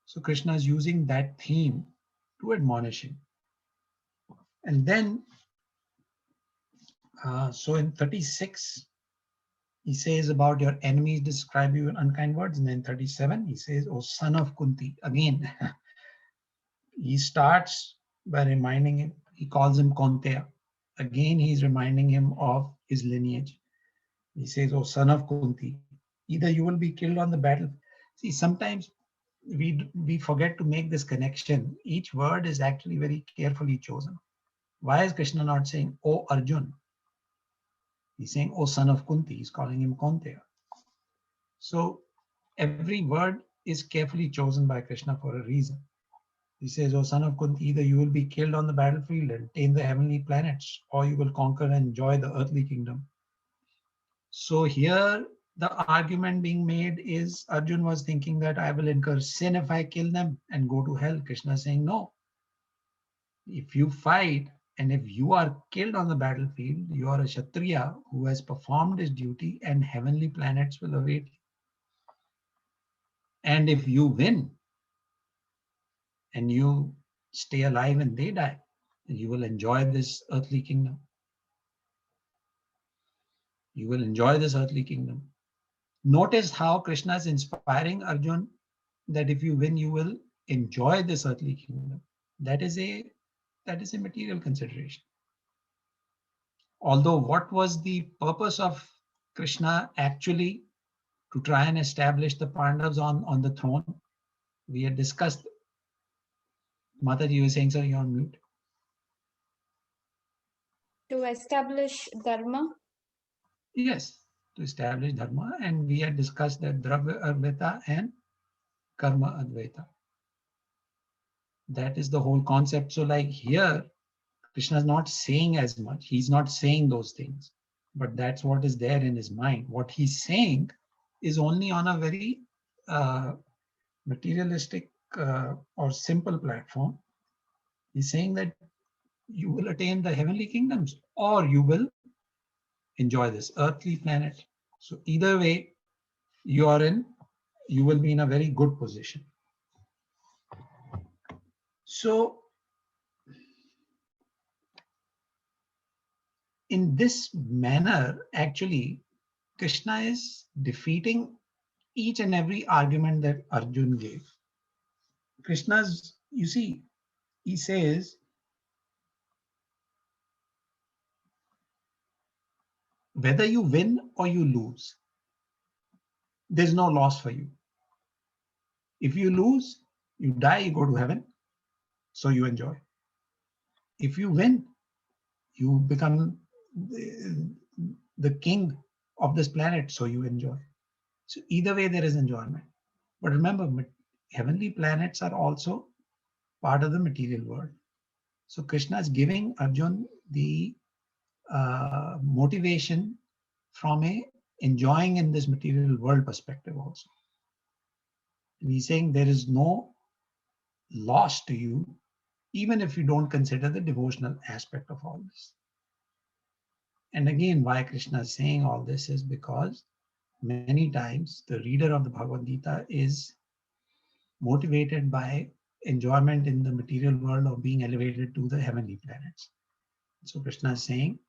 So Krishna is using that theme to admonish him. And then, so in 36, he says about your enemies describe you in unkind words. And then 37, he says, oh son of Kunti. Again, he starts by reminding him, he calls him Kaunteya. again he's reminding him of his lineage. He says, "Oh, son of Kunti, either you will be killed on the battle." See, sometimes we forget to make this connection. Each word is actually very carefully chosen. Why is Krishna not saying, "Oh Arjun"? He's saying, "Oh son of Kunti." He's calling him Kaunteya. So every word is carefully chosen by Krishna for a reason. He says, "Oh son of Kunti, either you will be killed on the battlefield and attain the heavenly planets, or you will conquer and enjoy the earthly kingdom." So here the argument being made is Arjun was thinking that I will incur sin if I kill them and go to hell. Krishna is saying, no. If you fight and if you are killed on the battlefield, you are a Kshatriya who has performed his duty and heavenly planets will await you. And if you win and you stay alive and they die, then you will enjoy this earthly kingdom. You will enjoy this earthly kingdom. Notice how Krishna is inspiring Arjun that if you win, you will enjoy this earthly kingdom. That is a material consideration. Although what was the purpose of Krishna actually to try and establish the Pandavas on the throne? We had discussed. Mataji, you were saying, sir, you're on mute. To establish dharma. Yes, to establish dharma, and we had discussed that Dravya Advaita and Karma Advaita. That is the whole concept. So like here, Krishna is not saying as much. He's not saying those things, but that's what is there in his mind. What he's saying is only on a very materialistic or simple platform. He's saying that you will attain the heavenly kingdoms or you will enjoy this earthly planet. So either way, you will be in a very good position. So in this manner, actually, Krishna is defeating each and every argument that Arjun gave. Krishna's, you see, he says, whether you win or you lose, there's no loss for you. If you lose, you die, you go to heaven, so you enjoy. If you win, you become the king of this planet, so you enjoy. So either way, there is enjoyment. But remember, heavenly planets are also part of the material world. So Krishna is giving Arjun the motivation from a enjoying in this material world perspective also. And he's saying there is no loss to you, even if you don't consider the devotional aspect of all this. And again, why Krishna is saying all this is because many times the reader of the Bhagavad Gita is motivated by enjoyment in the material world or being elevated to the heavenly planets. So Krishna is saying,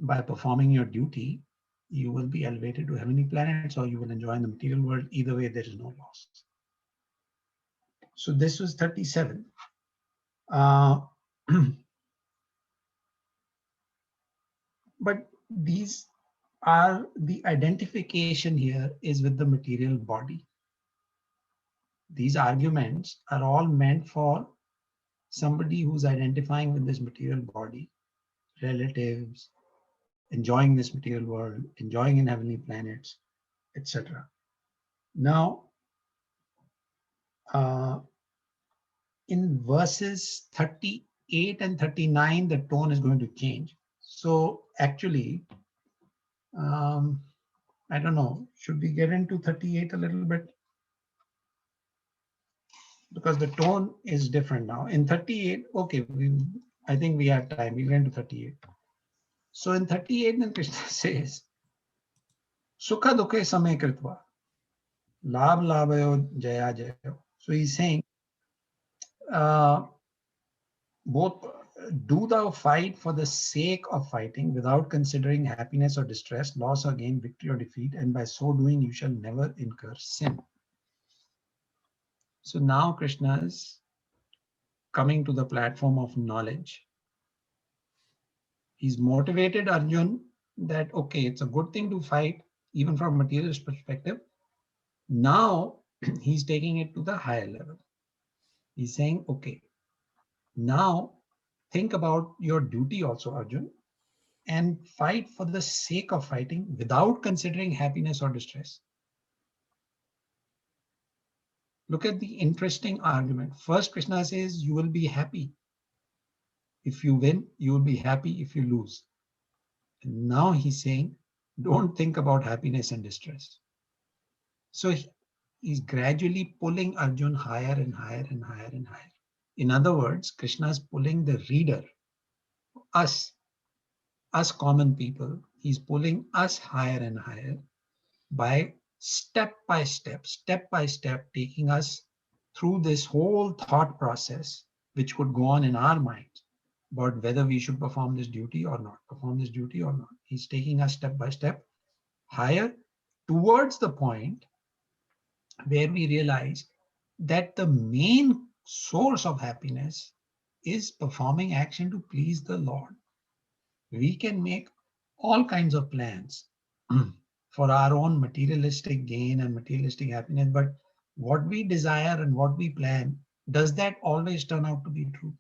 by performing your duty, you will be elevated to heavenly planets or you will enjoy in the material world. Either way, there is no loss. So this was 37. But these are the identification here is with the material body. These arguments are all meant for somebody who's identifying with this material body, relatives, enjoying this material world, enjoying in heavenly planets, etc. Now, in verses 38 and 39, the tone is going to change. So actually, I don't know, should we get into 38 a little bit? Because the tone is different now. In 38, okay, I think we have time. We'll get into 38. So in 38, then Krishna says, Sukha dukhe samay kritva, labh labhayo jaya jayo. So he's saying, both do thou fight for the sake of fighting without considering happiness or distress, loss or gain, victory or defeat, and by so doing you shall never incur sin. So now Krishna is coming to the platform of knowledge. He's motivated Arjun that, okay, it's a good thing to fight, even from a materialist perspective. Now he's taking it to the higher level. He's saying, okay, now think about your duty also, Arjun, and fight for the sake of fighting without considering happiness or distress. Look at the interesting argument. First, Krishna says you will be happy. If you win, you will be happy if you lose. And now he's saying, don't think about happiness and distress. So he's gradually pulling Arjun higher and higher and higher and higher. In other words, Krishna is pulling the reader, us common people, he's pulling us higher and higher by step by step, taking us through this whole thought process, which could go on in our mind about whether we should perform this duty or not, He's taking us step by step higher towards the point where we realize that the main source of happiness is performing action to please the Lord. We can make all kinds of plans for our own materialistic gain and materialistic happiness, but what we desire and what we plan, does that always turn out to be true?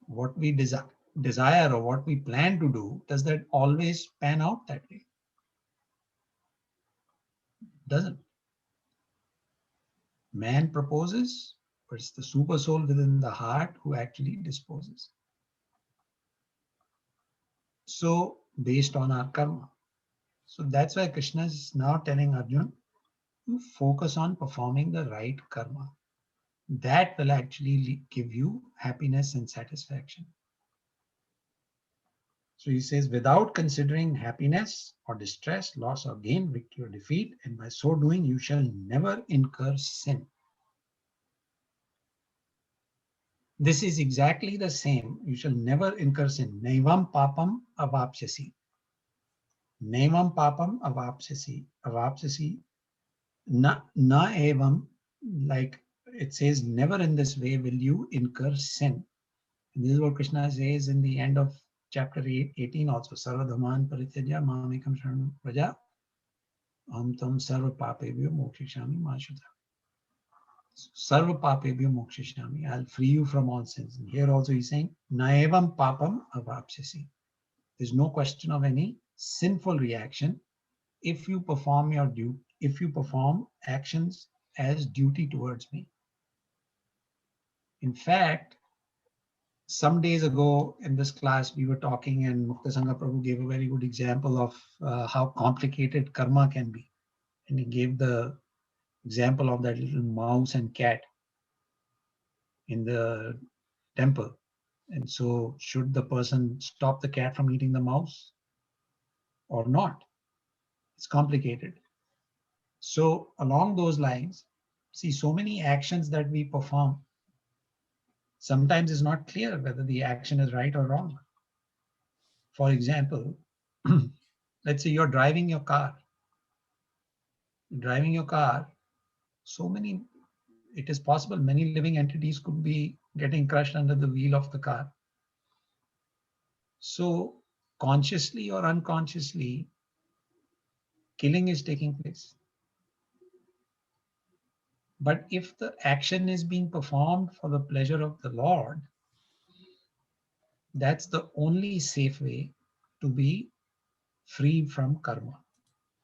What we desire or what we plan to do, does that always pan out that way? Doesn't. Man proposes, but it's the super soul within the heart who actually disposes. So based on our karma. So that's why Krishna is now telling Arjun to focus on performing the right karma. That will actually give you happiness and satisfaction. So he says, without considering happiness or distress, loss or gain, victory or defeat, and by so doing, you shall never incur sin. This is exactly the same. You shall never incur sin. Naivam papam avapsyasi. Naivam papam avapsyasi. Avapsyasi. Na evam, like it says, never in this way will you incur sin. And this is what Krishna says in the end of chapter 18 also. Sarva dhaman parityaja mamekam sharanam vraja aham tam sarva papebhyo mokshishami ma shuddha. Sarva papebhyo mokshishami. I'll free you from all sins. And here also he's saying, naevam papam avapsyasi. There's no question of any sinful reaction if you perform your duty, if you perform actions as duty towards me. In fact, some days ago in this class, we were talking and Mukta Sangha Prabhu gave a very good example of how complicated karma can be. And he gave the example of that little mouse and cat in the temple. And so should the person stop the cat from eating the mouse or not? It's complicated. So along those lines, see, so many actions that we perform, sometimes it's not clear whether the action is right or wrong. For example, let's say you're driving your car. So many, it is possible many living entities could be getting crushed under the wheel of the car. So consciously or unconsciously, killing is taking place. But if the action is being performed for the pleasure of the Lord, that's the only safe way to be free from karma,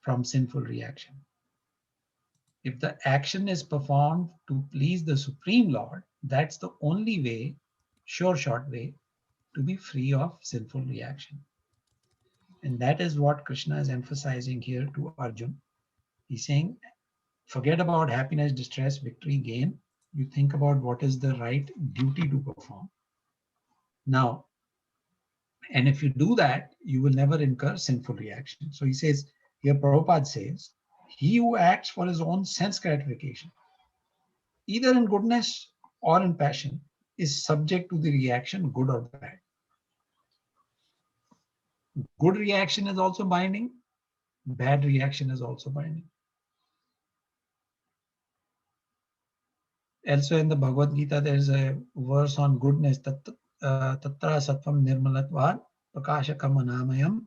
from sinful reaction. If the action is performed to please the Supreme Lord, that's the only way, sure short way, to be free of sinful reaction. And that is what Krishna is emphasizing here to Arjun. He's saying, forget about happiness, distress, victory, gain. You think about what is the right duty to perform. Now, and if you do that, you will never incur sinful reaction. So he says, here Prabhupada says, he who acts for his own sense gratification, either in goodness or in passion, is subject to the reaction, good or bad. Good reaction is also binding, bad reaction is also binding. Also in the Bhagavad Gita, there's a verse on goodness, Tatra Sattvam Nirmalatvad Prakashakam Anamayam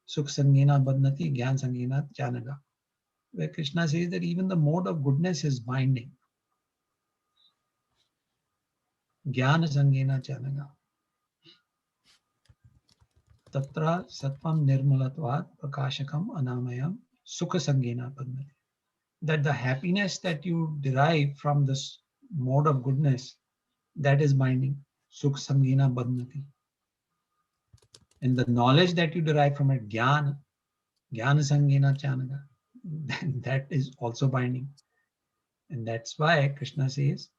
Sukh Sangena Badnati Gyan Sangena Chanaga. Where Krishna says that even the mode of goodness is binding. Jnana Sangena Chanaga. Tatra Sattvam Nirmalatvad Prakashakam Anamayam Sukha Sangena Badnati. That the happiness that you derive from this mode of goodness, that is binding. Sukh Sangena Badnati. And the knowledge that you derive from it, Jnana Sangena Chanaga, that is also binding. And that's why Krishna says,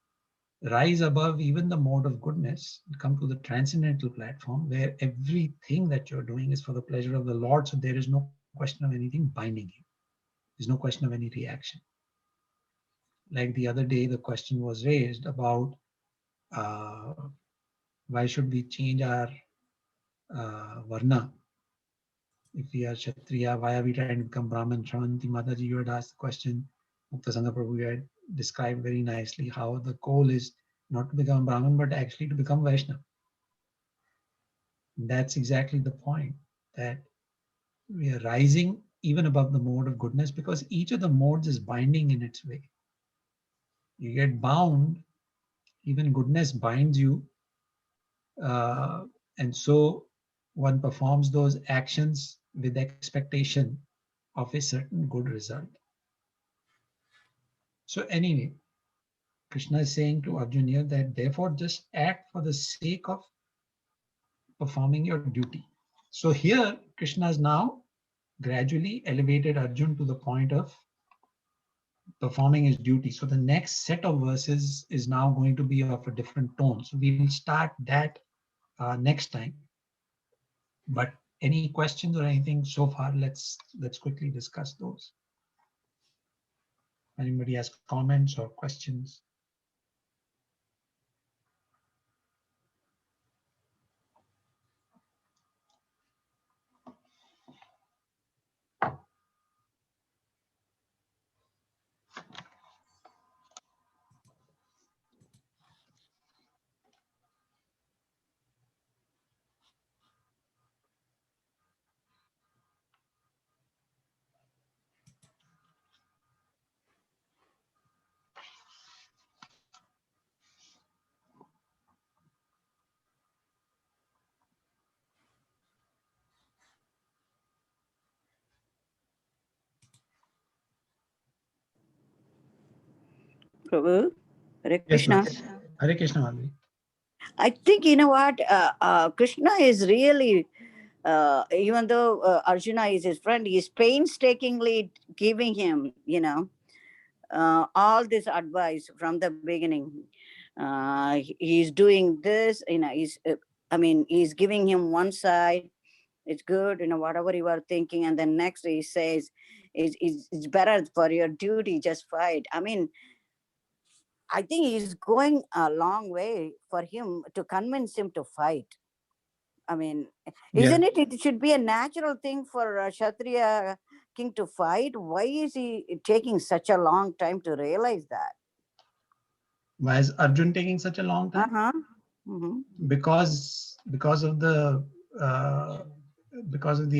rise above even the mode of goodness, come to the transcendental platform where everything that you're doing is for the pleasure of the Lord. So there is no question of anything binding you. There's no question of any reaction. Like the other day, the question was raised about why should we change our Varna? If we are Kshatriya, why are we trying to become Brahmin? Shravanti Mataji, you had asked the question. Mukta Sangha Prabhu had described very nicely how the goal is not to become Brahmin, but actually to become Vaishnava. That's exactly the point, that we are rising even above the mode of goodness, because each of the modes is binding in its way. You get bound, even goodness binds you. And so one performs those actions with expectation of a certain good result. So anyway, Krishna is saying to Arjuna here that therefore just act for the sake of performing your duty. So here Krishna has now gradually elevated Arjuna to the point of performing his duty. So the next set of verses is now going to be of a different tone. So we will start that next time. But any questions or anything so far, let's quickly discuss those. Anybody has comments or questions? Prabhu, Hare Yes, Krishna. Hare Krishna, Madhuri. I think, you know what, Krishna is really, even though Arjuna is his friend, he is painstakingly giving him, all this advice from the beginning. He's doing this, he's giving him one side. It's good, whatever you are thinking. And then next he says, it's better for your duty, just fight. I think he's going a long way for him to convince him to fight. Isn't it? It should be a natural thing for a Kshatriya king to fight. Why is he taking such a long time to realize that? Why is Arjun taking such a long time? Because of the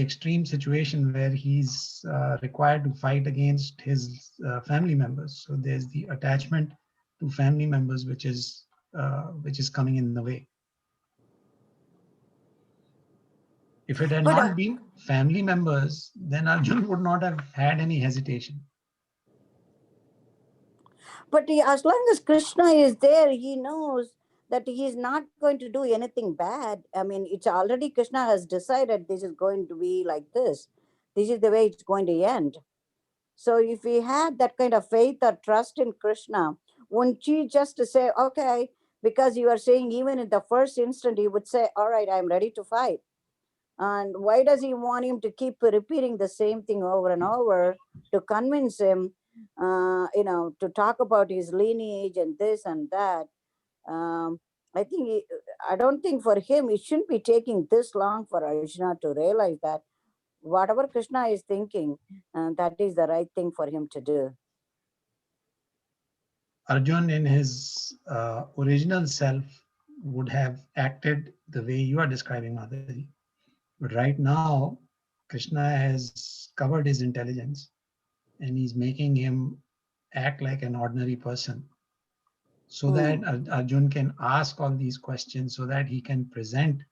extreme situation where he's required to fight against his family members. So there's the attachment to family members which is coming in the way. If it had not been family members, then Arjun would not have had any hesitation. But as long as Krishna is there, he knows that he is not going to do anything bad. It's already Krishna has decided this is going to be like this. This is the way it's going to end. So if we had that kind of faith or trust in Krishna, wouldn't you just say, okay, because you are saying even in the first instant, he would say, all right, I'm ready to fight. And why does he want him to keep repeating the same thing over and over to convince him, to talk about his lineage and this and that? I don't think for him, it shouldn't be taking this long for Arjuna to realize that whatever Krishna is thinking, that is the right thing for him to do. Arjun in his original self would have acted the way you are describing, Mataji. But right now, Krishna has covered his intelligence and he's making him act like an ordinary person so that Arjun can ask all these questions, so that he can present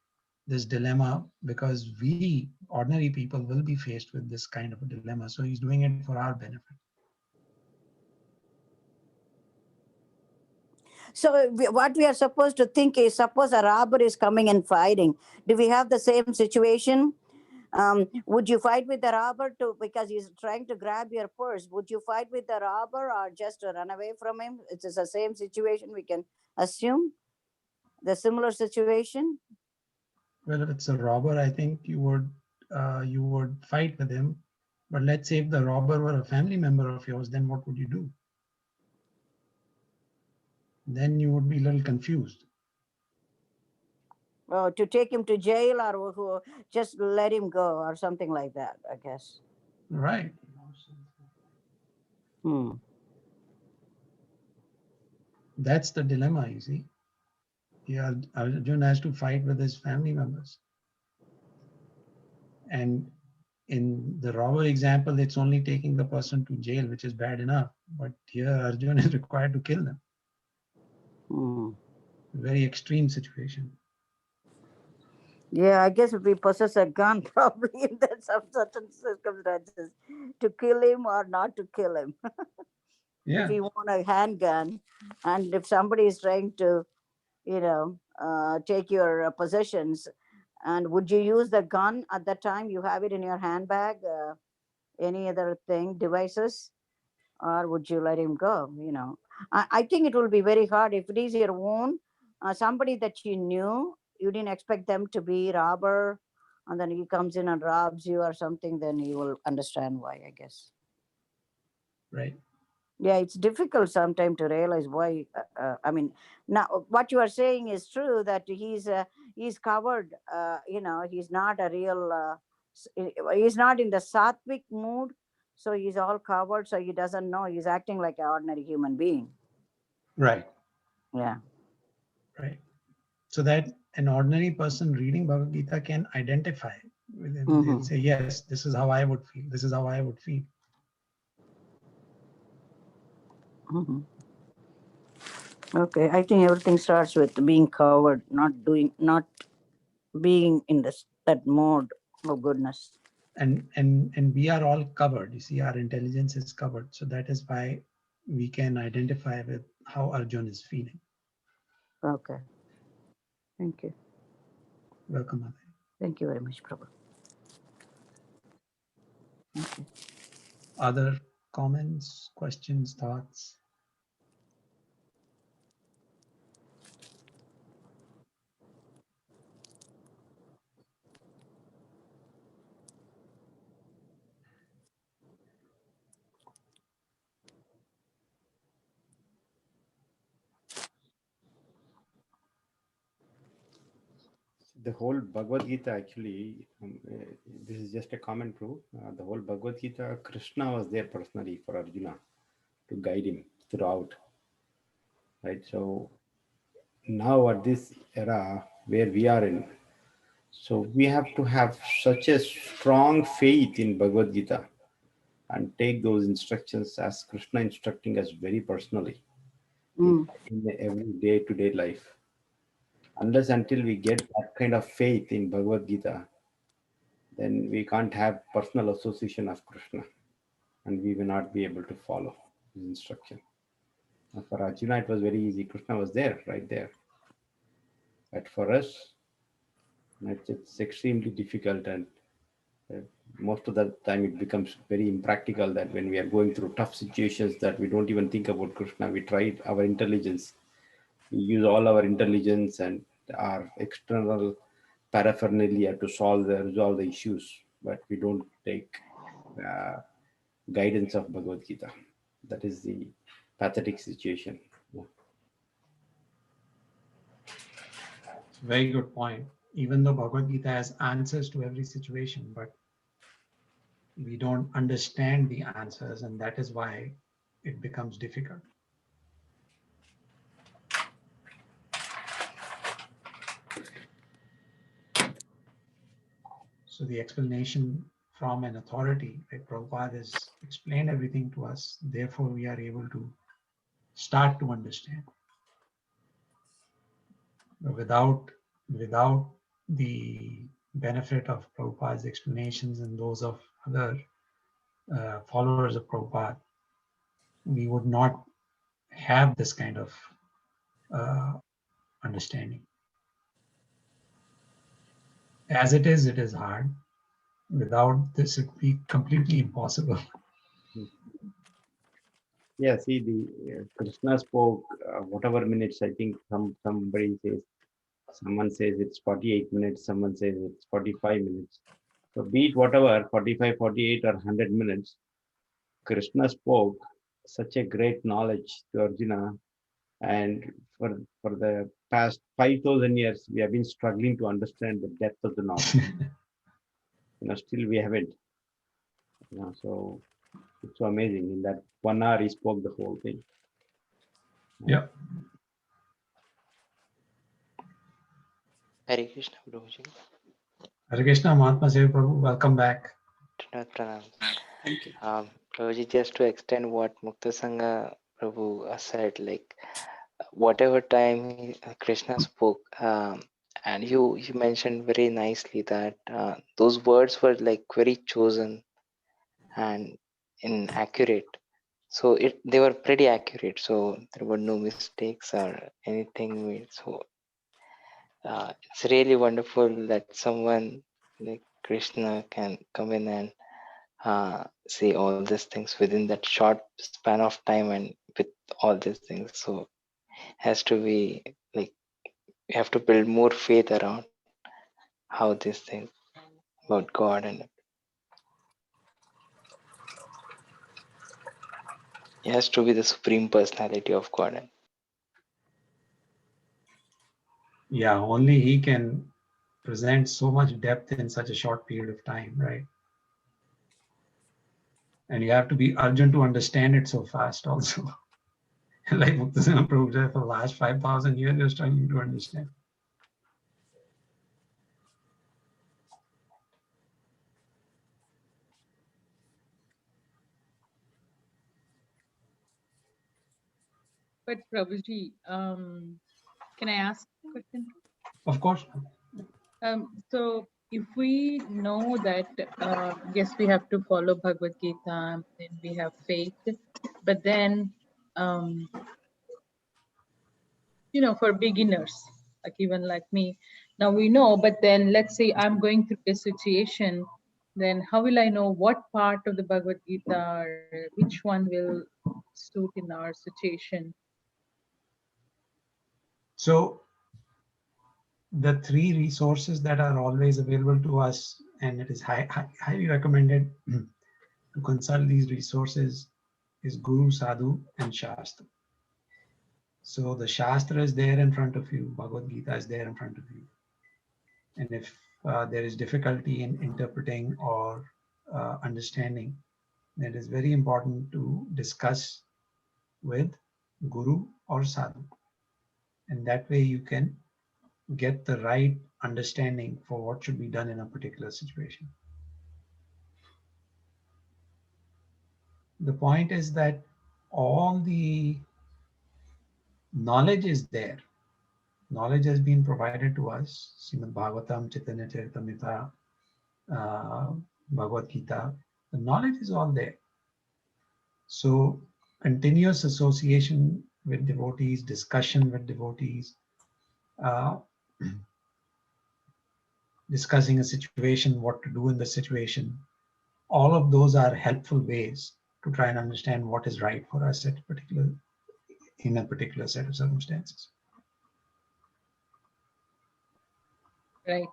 this dilemma, because we ordinary people will be faced with this kind of a dilemma. So he's doing it for our benefit. So what we are supposed to think is, suppose a robber is coming and fighting. Do we have the same situation? Would you fight with the robber because he's trying to grab your purse? Would you fight with the robber or just run away from him? It's the same situation. We can assume the similar situation. Well, if it's a robber, I think you would fight with him. But let's say if the robber were a family member of yours, then what would you do? Then you would be a little confused. To take him to jail, or just let him go, or something like that, I guess. Right. That's the dilemma, you see. Yeah, Arjun has to fight with his family members. And in the robber example, it's only taking the person to jail, which is bad enough. But here, Arjun is required to kill them. Very extreme situation. Yeah, I guess if we possess a gun, probably in some certain circumstances, to kill him or not to kill him. Yeah. If you want a handgun, and if somebody is trying to, take your possessions, and would you use the gun at that time? You have it in your handbag, any other devices, or would you let him go? I think it will be very hard if it is your own, somebody that you knew, you didn't expect them to be robber, and then he comes in and robs you or something, then you will understand why, I guess. Right. Yeah, it's difficult sometimes to realize why. Now what you are saying is true, that he's covered. He's not a real. He's not in the sattvic mood, so he's all covered. So he doesn't know. He's acting like an ordinary human being. Right. Yeah. Right. So that an ordinary person reading Bhagavad Gita can identify with it. They'll say, yes, this is how I would feel. This is how I would feel. Okay, I think everything starts with being covered, not being in that mode of goodness. And we are all covered. You see, our intelligence is covered. So that is why we can identify with how Arjun is feeling. Okay. Thank you. Welcome, Mother. Thank you very much, Prabhu. Okay. Other comments, questions, thoughts? The whole Bhagavad Gita, actually, this is just a comment, Prabhu. The whole Bhagavad Gita, Krishna was there personally for Arjuna to guide him throughout. Right. So now at this era where we are in, so we have to have such a strong faith in Bhagavad Gita and take those instructions as Krishna instructing us very personally in every day-to-day life. Unless until we get that kind of faith in Bhagavad Gita, then we can't have personal association of Krishna, and we will not be able to follow his instruction. For Arjuna, it was very easy. Krishna was there, right there. But for us, it's extremely difficult, and most of the time it becomes very impractical that when we are going through tough situations that we don't even think about Krishna. We try our intelligence. We use all our intelligence and our external paraphernalia to resolve the issues, but we don't take guidance of Bhagavad Gita. That is the pathetic situation. Yeah. Very good point. Even though Bhagavad Gita has answers to every situation, but we don't understand the answers, and that is why it becomes difficult. So the explanation from an authority, like Prabhupada has explained everything to us, therefore we are able to start to understand. But without the benefit of Prabhupada's explanations and those of other followers of Prabhupada, we would not have this kind of understanding. As it is hard. Without this, it would be completely impossible. Yeah, see, the Krishna spoke whatever minutes. I think somebody says, someone says it's 48 minutes, someone says it's 45 minutes. So be it whatever, 45, 48 or 100 minutes, Krishna spoke such a great knowledge to Arjuna, and for the past 5,000 years, we have been struggling to understand the depth of the knowledge. Still we haven't. So it's so amazing. In that 1 hour, he spoke the whole thing. Yeah. Hare Krishna, Prabhuji. Hare Krishna, Mahatma Seva Prabhu, welcome back. Pranam. Thank you. Prabhuji, just to extend what Mukta Sangha Prabhu said, like whatever time Krishna spoke, and you mentioned very nicely that those words were like very chosen and inaccurate. So they were pretty accurate. So there were no mistakes or anything made. So it's really wonderful that someone like Krishna can come in and say all these things within that short span of time and with all these things. So has to be like you have to build more faith around how these things about God, and it has to be the supreme personality of God. And Yeah, only he can present so much depth in such a short period of time, right? And you have to be urgent to understand it so fast also. Like Muktasana Prabhu said, for the last 5,000 years, you're struggling to understand. But Prabhuji, can I ask a question? Of course. So if we know that, yes, we have to follow Bhagavad Gita and we have faith, but then, for beginners, like even like me, now we know, but then let's say I'm going through a situation, then how will I know what part of the Bhagavad Gita or which one will suit in our situation? So the 3 resources that are always available to us, and it is highly recommended to consult these resources, is Guru, Sadhu, and Shastra. So the Shastra is there in front of you, Bhagavad Gita is there in front of you. And if there is difficulty in interpreting or understanding, then it is very important to discuss with Guru or Sadhu. And that way you can get the right understanding for what should be done in a particular situation. The point is that all the knowledge is there. Knowledge has been provided to us. Srimad Bhagavatam, Chaitanya Charitamrita, Bhagavad Gita. The knowledge is all there. So continuous association with devotees, discussion with devotees, discussing a situation, what to do in the situation, all of those are helpful ways to try and understand what is right for us in a particular set of circumstances. Right.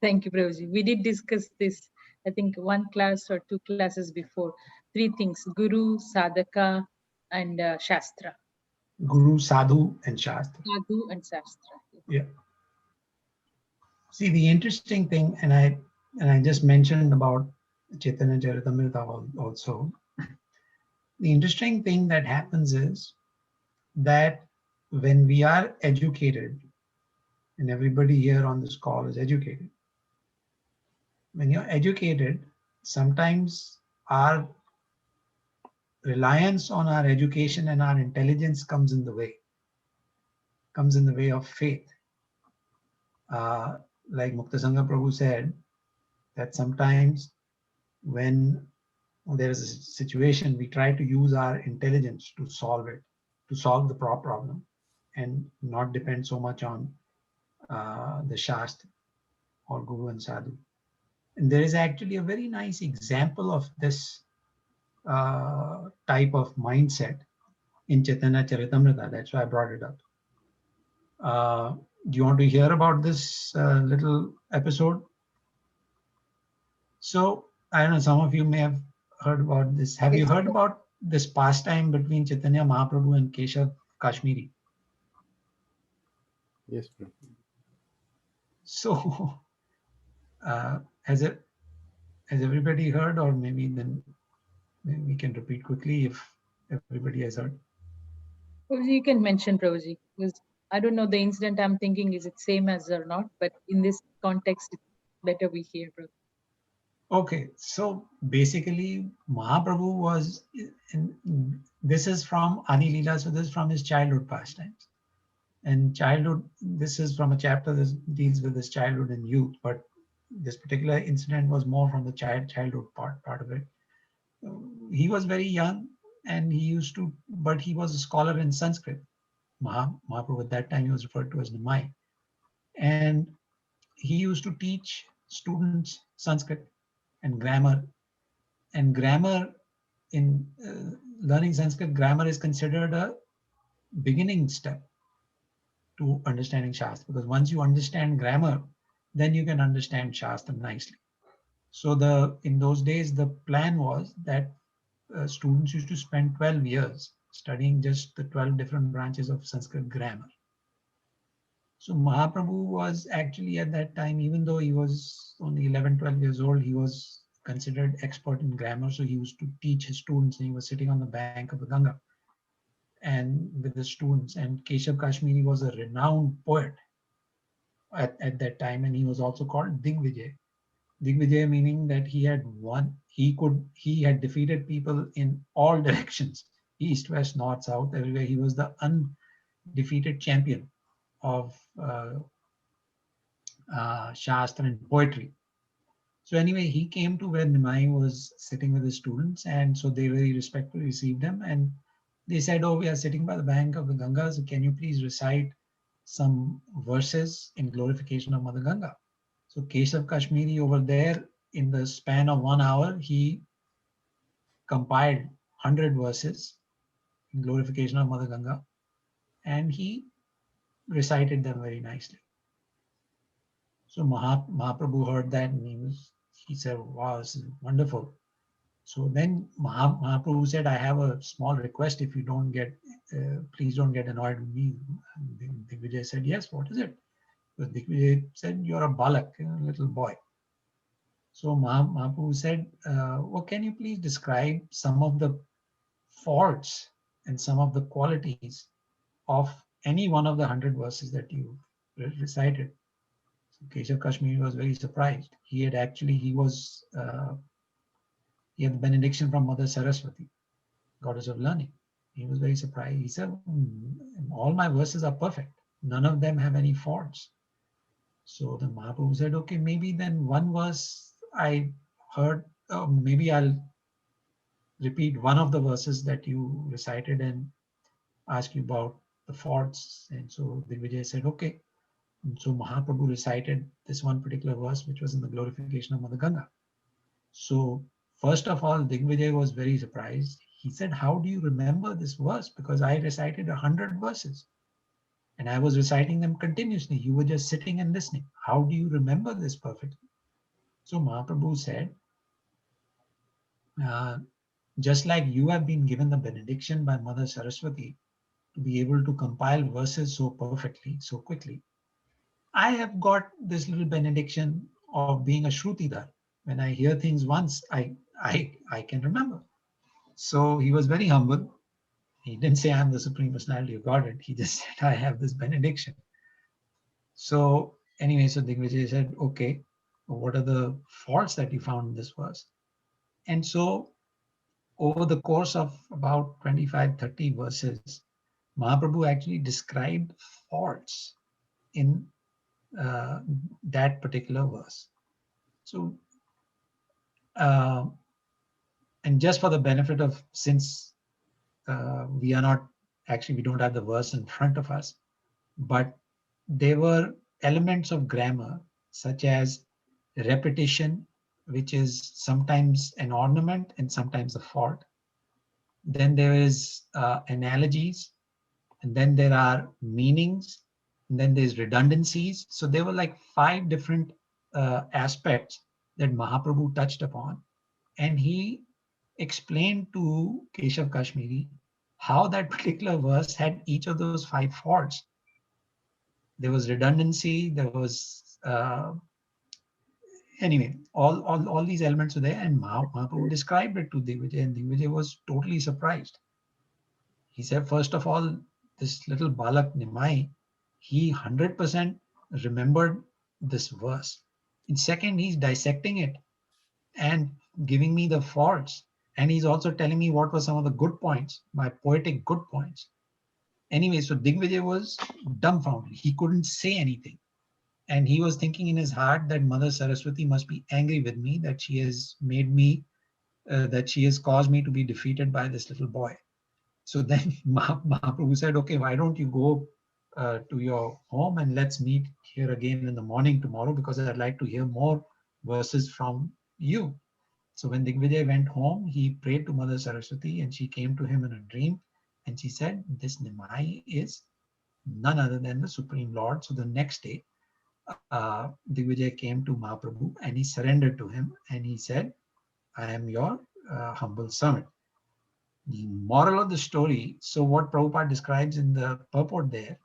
Thank you, Prabhuji. We did discuss this, I think 1 class or 2 classes before. 3 things: Guru, Sadhaka, and Shastra. Guru, Sadhu, and Shastra. Sadhu and Shastra. Yeah. See, the interesting thing, and I just mentioned about Chaitanya Charitamrita also. The interesting thing that happens is that when we are educated, and everybody here on this call is educated, when you're educated, sometimes our reliance on our education and our intelligence comes in the way of faith. Like Muktasanga Prabhu said, that sometimes when there is a situation, we try to use our intelligence to solve it, to solve the problem, and not depend so much on the Shastra or Guru and Sadhu. And there is actually a very nice example of this type of mindset in Chaitanya Charitamrita. That's why I brought it up. Do you want to hear about this little episode? So, I don't know, some of you may have heard about this. Have you heard about this pastime between Chaitanya Mahaprabhu and Keshav Kashmiri? Yes, bro. So, has everybody heard, or maybe then we can repeat quickly if everybody has heard? Prabhuji, you can mention, Prabhuji, because I don't know the incident I'm thinking, is it same as or not, but in this context, it's better we hear, Prabhuji. Okay, so basically Mahaprabhu was, this is from Adi Leela, so this is from his childhood pastimes. And childhood, this is from a chapter that deals with his childhood and youth, but this particular incident was more from the childhood part of it. He was very young and he used to, but he was a scholar in Sanskrit. Mahaprabhu at that time, he was referred to as Nimai. And he used to teach students Sanskrit and grammar. And grammar, in learning Sanskrit, grammar is considered a beginning step to understanding Shastra, because once you understand grammar, then you can understand Shastra nicely. So in those days, the plan was that students used to spend 12 years studying just the 12 different branches of Sanskrit grammar. So Mahaprabhu was actually at that time, even though he was only 11, 12 years old, he was considered expert in grammar. So he used to teach his students, and he was sitting on the bank of the Ganga and with the students. And Keshav Kashmiri was a renowned poet at that time, and he was also called Digvijay. Digvijay meaning that he had won, he had defeated people in all directions, east, west, north, south, everywhere. He was the undefeated champion of Shastra and poetry. So anyway, he came to where Nimai was sitting with his students, and so they very respectfully received him, and they said, "Oh, we are sitting by the bank of the Ganga, so can you please recite some verses in glorification of Mother Ganga?" So Keshav Kashmiri over there, in the span of 1 hour, he compiled 100 verses in glorification of Mother Ganga, and he recited them very nicely. So Mahaprabhu heard that, and he said, "Wow, this is wonderful." So then Mahaprabhu said, "I have a small request. If you don't get, please don't get annoyed with me." And Digvijay said, "Yes, what is it?" So Digvijay said, "You're a balak, a little boy." So Mahaprabhu said, "Well, can you please describe some of the faults and some of the qualities of any one of the 100 verses that you recited?" So Keshav Kashmiri was very surprised. He had the benediction from Mother Saraswati, goddess of learning. He was very surprised. He said, "All my verses are perfect. None of them have any faults." So the Mahaprabhu said, "Okay, maybe then one verse I heard, maybe I'll repeat one of the verses that you recited and ask you about the faults." And so Digvijay said, "Okay." And so Mahaprabhu recited this one particular verse, which was in the glorification of Mother Ganga. So first of all, Digvijay was very surprised. He said, "How do you remember this verse? Because I recited 100 verses and I was reciting them continuously. You were just sitting and listening. How do you remember this perfectly?" So Mahaprabhu said, "Just like you have been given the benediction by Mother Saraswati to be able to compile verses so perfectly, so quickly, I have got this little benediction of being a Shrutidar. When I hear things once, I can remember." So he was very humble. He didn't say, "I'm the Supreme Personality of Godhead." He just said, "I have this benediction." So anyway, so Digvijay said, "Okay." what are the faults that you found in this verse? And so over the course of about 25, 30 verses, Mahaprabhu actually described faults in that particular verse. So, and just for the benefit of, since we don't have the verse in front of us, but there were elements of grammar such as repetition, which is sometimes an ornament and sometimes a fault. Then there is analogies, and then there are meanings, and then there's redundancies. So there were like 5 different aspects that Mahaprabhu touched upon, and he explained to Keshav Kashmiri how that particular verse had each of those 5 faults. There was redundancy, there was anyway, all these elements were there, and Mahaprabhu described it to Digvijay, and Digvijay was totally surprised. He said, first of all, this little Balak Nimai, he 100% remembered this verse. In second, he's dissecting it and giving me the faults. And he's also telling me what were some of the good points, my poetic good points. Anyway, so Digvijay was dumbfounded. He couldn't say anything. And he was thinking in his heart that Mother Saraswati must be angry with me, that she has made me, that she has caused me to be defeated by this little boy. So then Mahaprabhu said, okay, why don't you go to your home and let's meet here again in the morning tomorrow, because I'd like to hear more verses from you. So when Digvijay went home, he prayed to Mother Saraswati, and she came to him in a dream, and she said, this Nimai is none other than the Supreme Lord. So the next day, Digvijay came to Mahaprabhu and he surrendered to him, and he said, I am your humble servant. The moral of the story, so what Prabhupada describes in the purport there,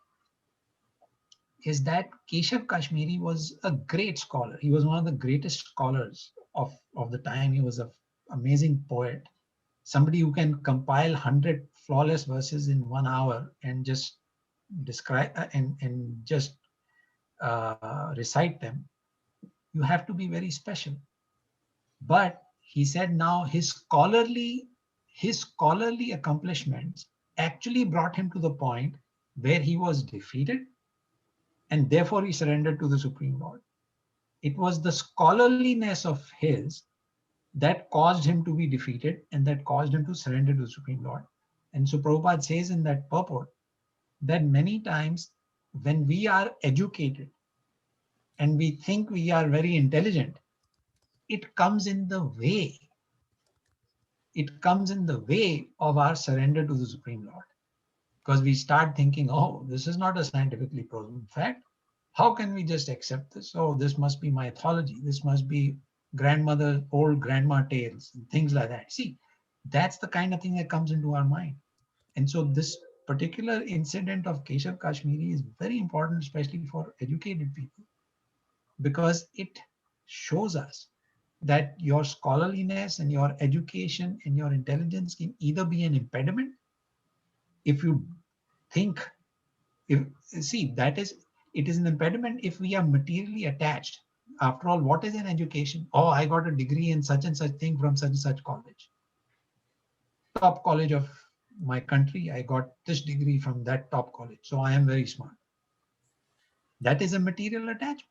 is that Keshav Kashmiri was a great scholar. He was one of the greatest scholars of the time. He was an amazing poet, somebody who can compile 100 flawless verses in 1 hour and just describe and just recite them. You have to be very special. But he said now his scholarly accomplishments actually brought him to the point where he was defeated, and therefore he surrendered to the Supreme Lord. It was the scholarliness of his that caused him to be defeated and that caused him to surrender to the Supreme Lord. And so Prabhupada says in that purport that many times when we are educated and we think we are very intelligent, it comes in the way. It comes in the way of our surrender to the Supreme Lord. Because we start thinking, oh, this is not a scientifically proven fact. How can we just accept this? Oh, this must be mythology. This must be old grandma tales, and things like that. See, that's the kind of thing that comes into our mind. And so this particular incident of Keshav Kashmiri is very important, especially for educated people, because it shows us that your scholarliness and your education and your intelligence can either be an impediment if you think, it is an impediment if we are materially attached. After all, what is an education? Oh, I got a degree in such and such thing from such and such college. Top college of my country, I got this degree from that top college, so I am very smart. That is a material attachment.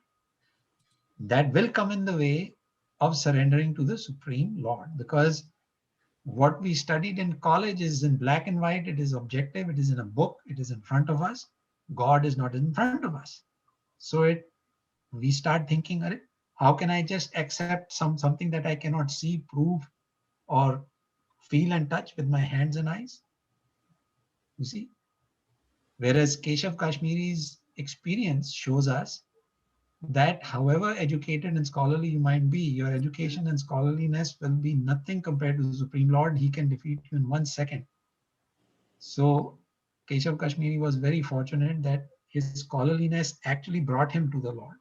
That will come in the way of surrendering to the Supreme Lord, because what we studied in college is in black and white, it is objective, it is in a book, it is in front of us. God is not in front of us. So we start thinking, how can I just accept something that I cannot see, prove, or feel and touch with my hands and eyes? You see? Whereas Keshav Kashmiri's experience shows us that however educated and scholarly you might be, your education and scholarliness will be nothing compared to the Supreme Lord. He can defeat you in 1 second. So Keshav Kashmiri was very fortunate that his scholarliness actually brought him to the Lord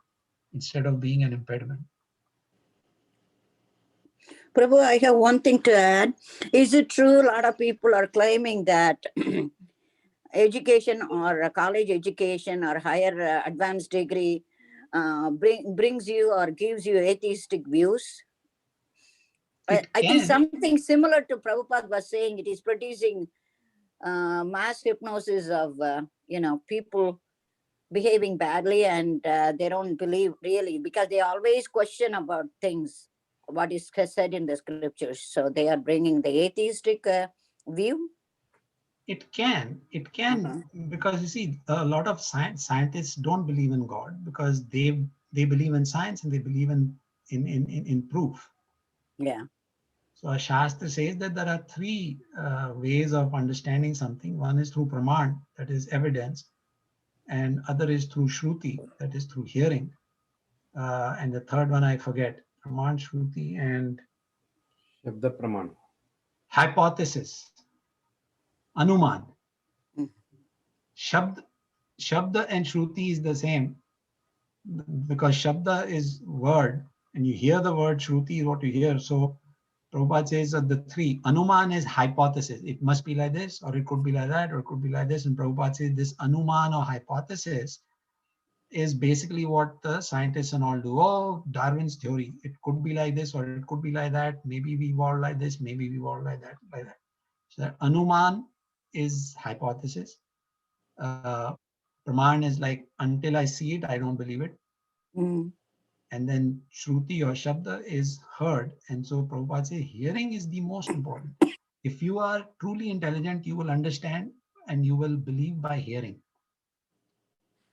instead of being an impediment. Prabhu, I have one thing to add. Is it true a lot of people are claiming that education or college education or higher advanced degree brings you or gives you atheistic views? I think can. something similar to Prabhupada was saying. It is producing mass hypnosis of people behaving badly, and they don't believe really, because they always question about things, what is said in the scriptures. So they are bringing the atheistic view. It can, because you see, a lot of scientists don't believe in God because they believe in science and they believe in proof. Yeah. So a Shastra says that there are three ways of understanding something. One is through Praman, that is evidence, and other is through Shruti, that is through hearing. And the third one I forget. Praman, Shruti, and Shabda Praman. Hypothesis. Anuman. Mm. Shabda and Shruti is the same, because Shabda is word, and you hear the word, Shruti is what you hear. So Prabhupada says that the three, Anuman is hypothesis. It must be like this, or it could be like that, or it could be like this. And Prabhupada says this Anuman or hypothesis is basically what the scientists and all do. Oh, Darwin's theory. It could be like this, or it could be like that. Maybe we evolved like this, maybe we evolved like that, like that. So that Anuman is hypothesis. Praman is like, until I see it, I don't believe it. Mm. And then Shruti or Shabda is heard. And so Prabhupada says hearing is the most important. If you are truly intelligent, you will understand and you will believe by hearing,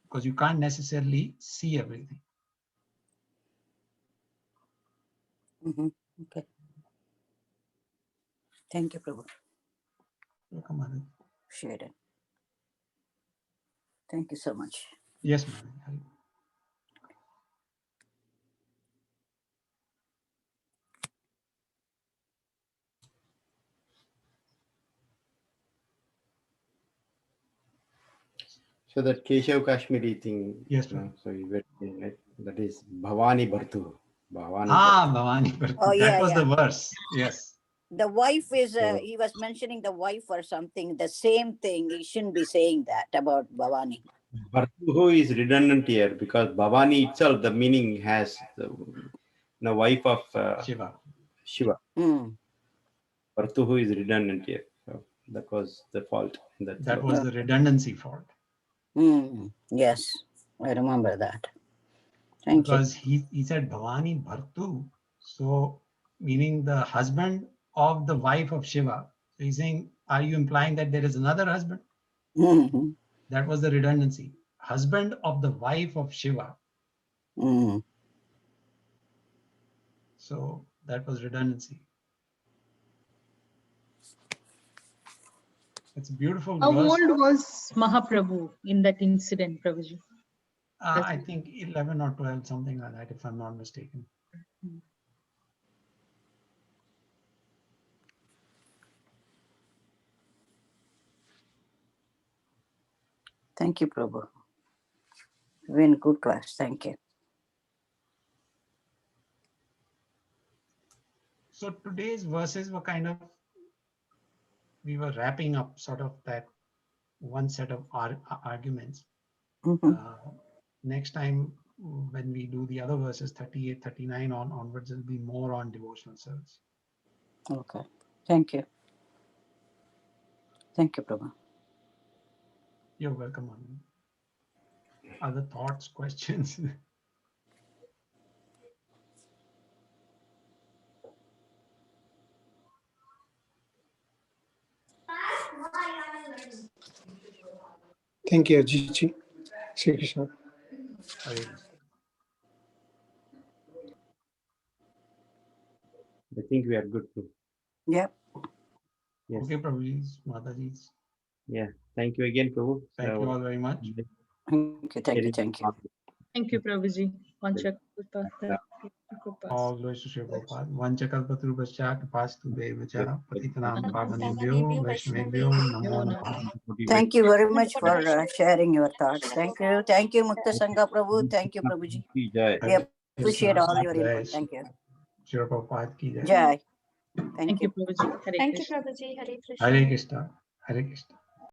because you can't necessarily see everything. Mm-hmm. Okay. Thank you, Prabhu. Welcome, Madhu. Share it. Thank you so much. Yes, Madhu. So that Keshav Kashmiri thing. Yes, so you were saying, right? That is Bhavani Bhartu. Bhavani Bhavani Bhartu. Oh, yeah, that was yeah. the verse. Yes. The wife is, So- he was mentioning the wife or something, the same thing. He shouldn't be saying that about Bhavani. Bhartu is redundant here because Bhavani itself, the meaning has the wife of Shiva. Mm. Bhartu is redundant here. So that was the fault. That was the redundancy fault. Mm. Yes, I remember that. Thank Because he said Bhavani Bhartu. So meaning the husband of the wife of Shiva. So he's saying, are you implying that there is another husband? you. Mm-hmm. That was the redundancy. Husband of the wife of Shiva. Mm. So that was redundancy. It's a beautiful How verse. old was Mahaprabhu in that incident, Prabhuji? I think 11 or 12, something like that, if I'm not mistaken. Thank you, Prabhu. Been good class. Thank you. So today's verses were kind of, we were wrapping up sort of that one set of arguments. Mm-hmm. Next time when we do the other verses, 38, 39 onwards, it'll be more on devotional service. Okay. Thank you. Thank you, Prabhu. You're welcome. Anand. Other thoughts, questions? Thank you, Ajiji. Shri Krishna. Hare I think we are good too. Yep. Yes. Okay, Prabhuji's, Mataji's. Yeah. Thank you again, Prabhu. Thank you all very much. Thank you. Thank you. Thank you. Thank you, Prabhuji. All glories to Sri Prabhupada. Vanchakalpatarubhascha Kripastu Devacha Patitanam Pavanebhyo Vaishnavebhyo Namo Namaha. Thank you very much for sharing your thoughts. Thank you. Thank you, Mukta Sangha Prabhu. Thank you, Prabhuji. Jai. We appreciate all your input. Thank you. Sri Prabhupada ki jai. Jai. Thank you, Prabhuji. Thank you, Prabhuji. Hare Krishna. Hare Krishna. Hare Krishna.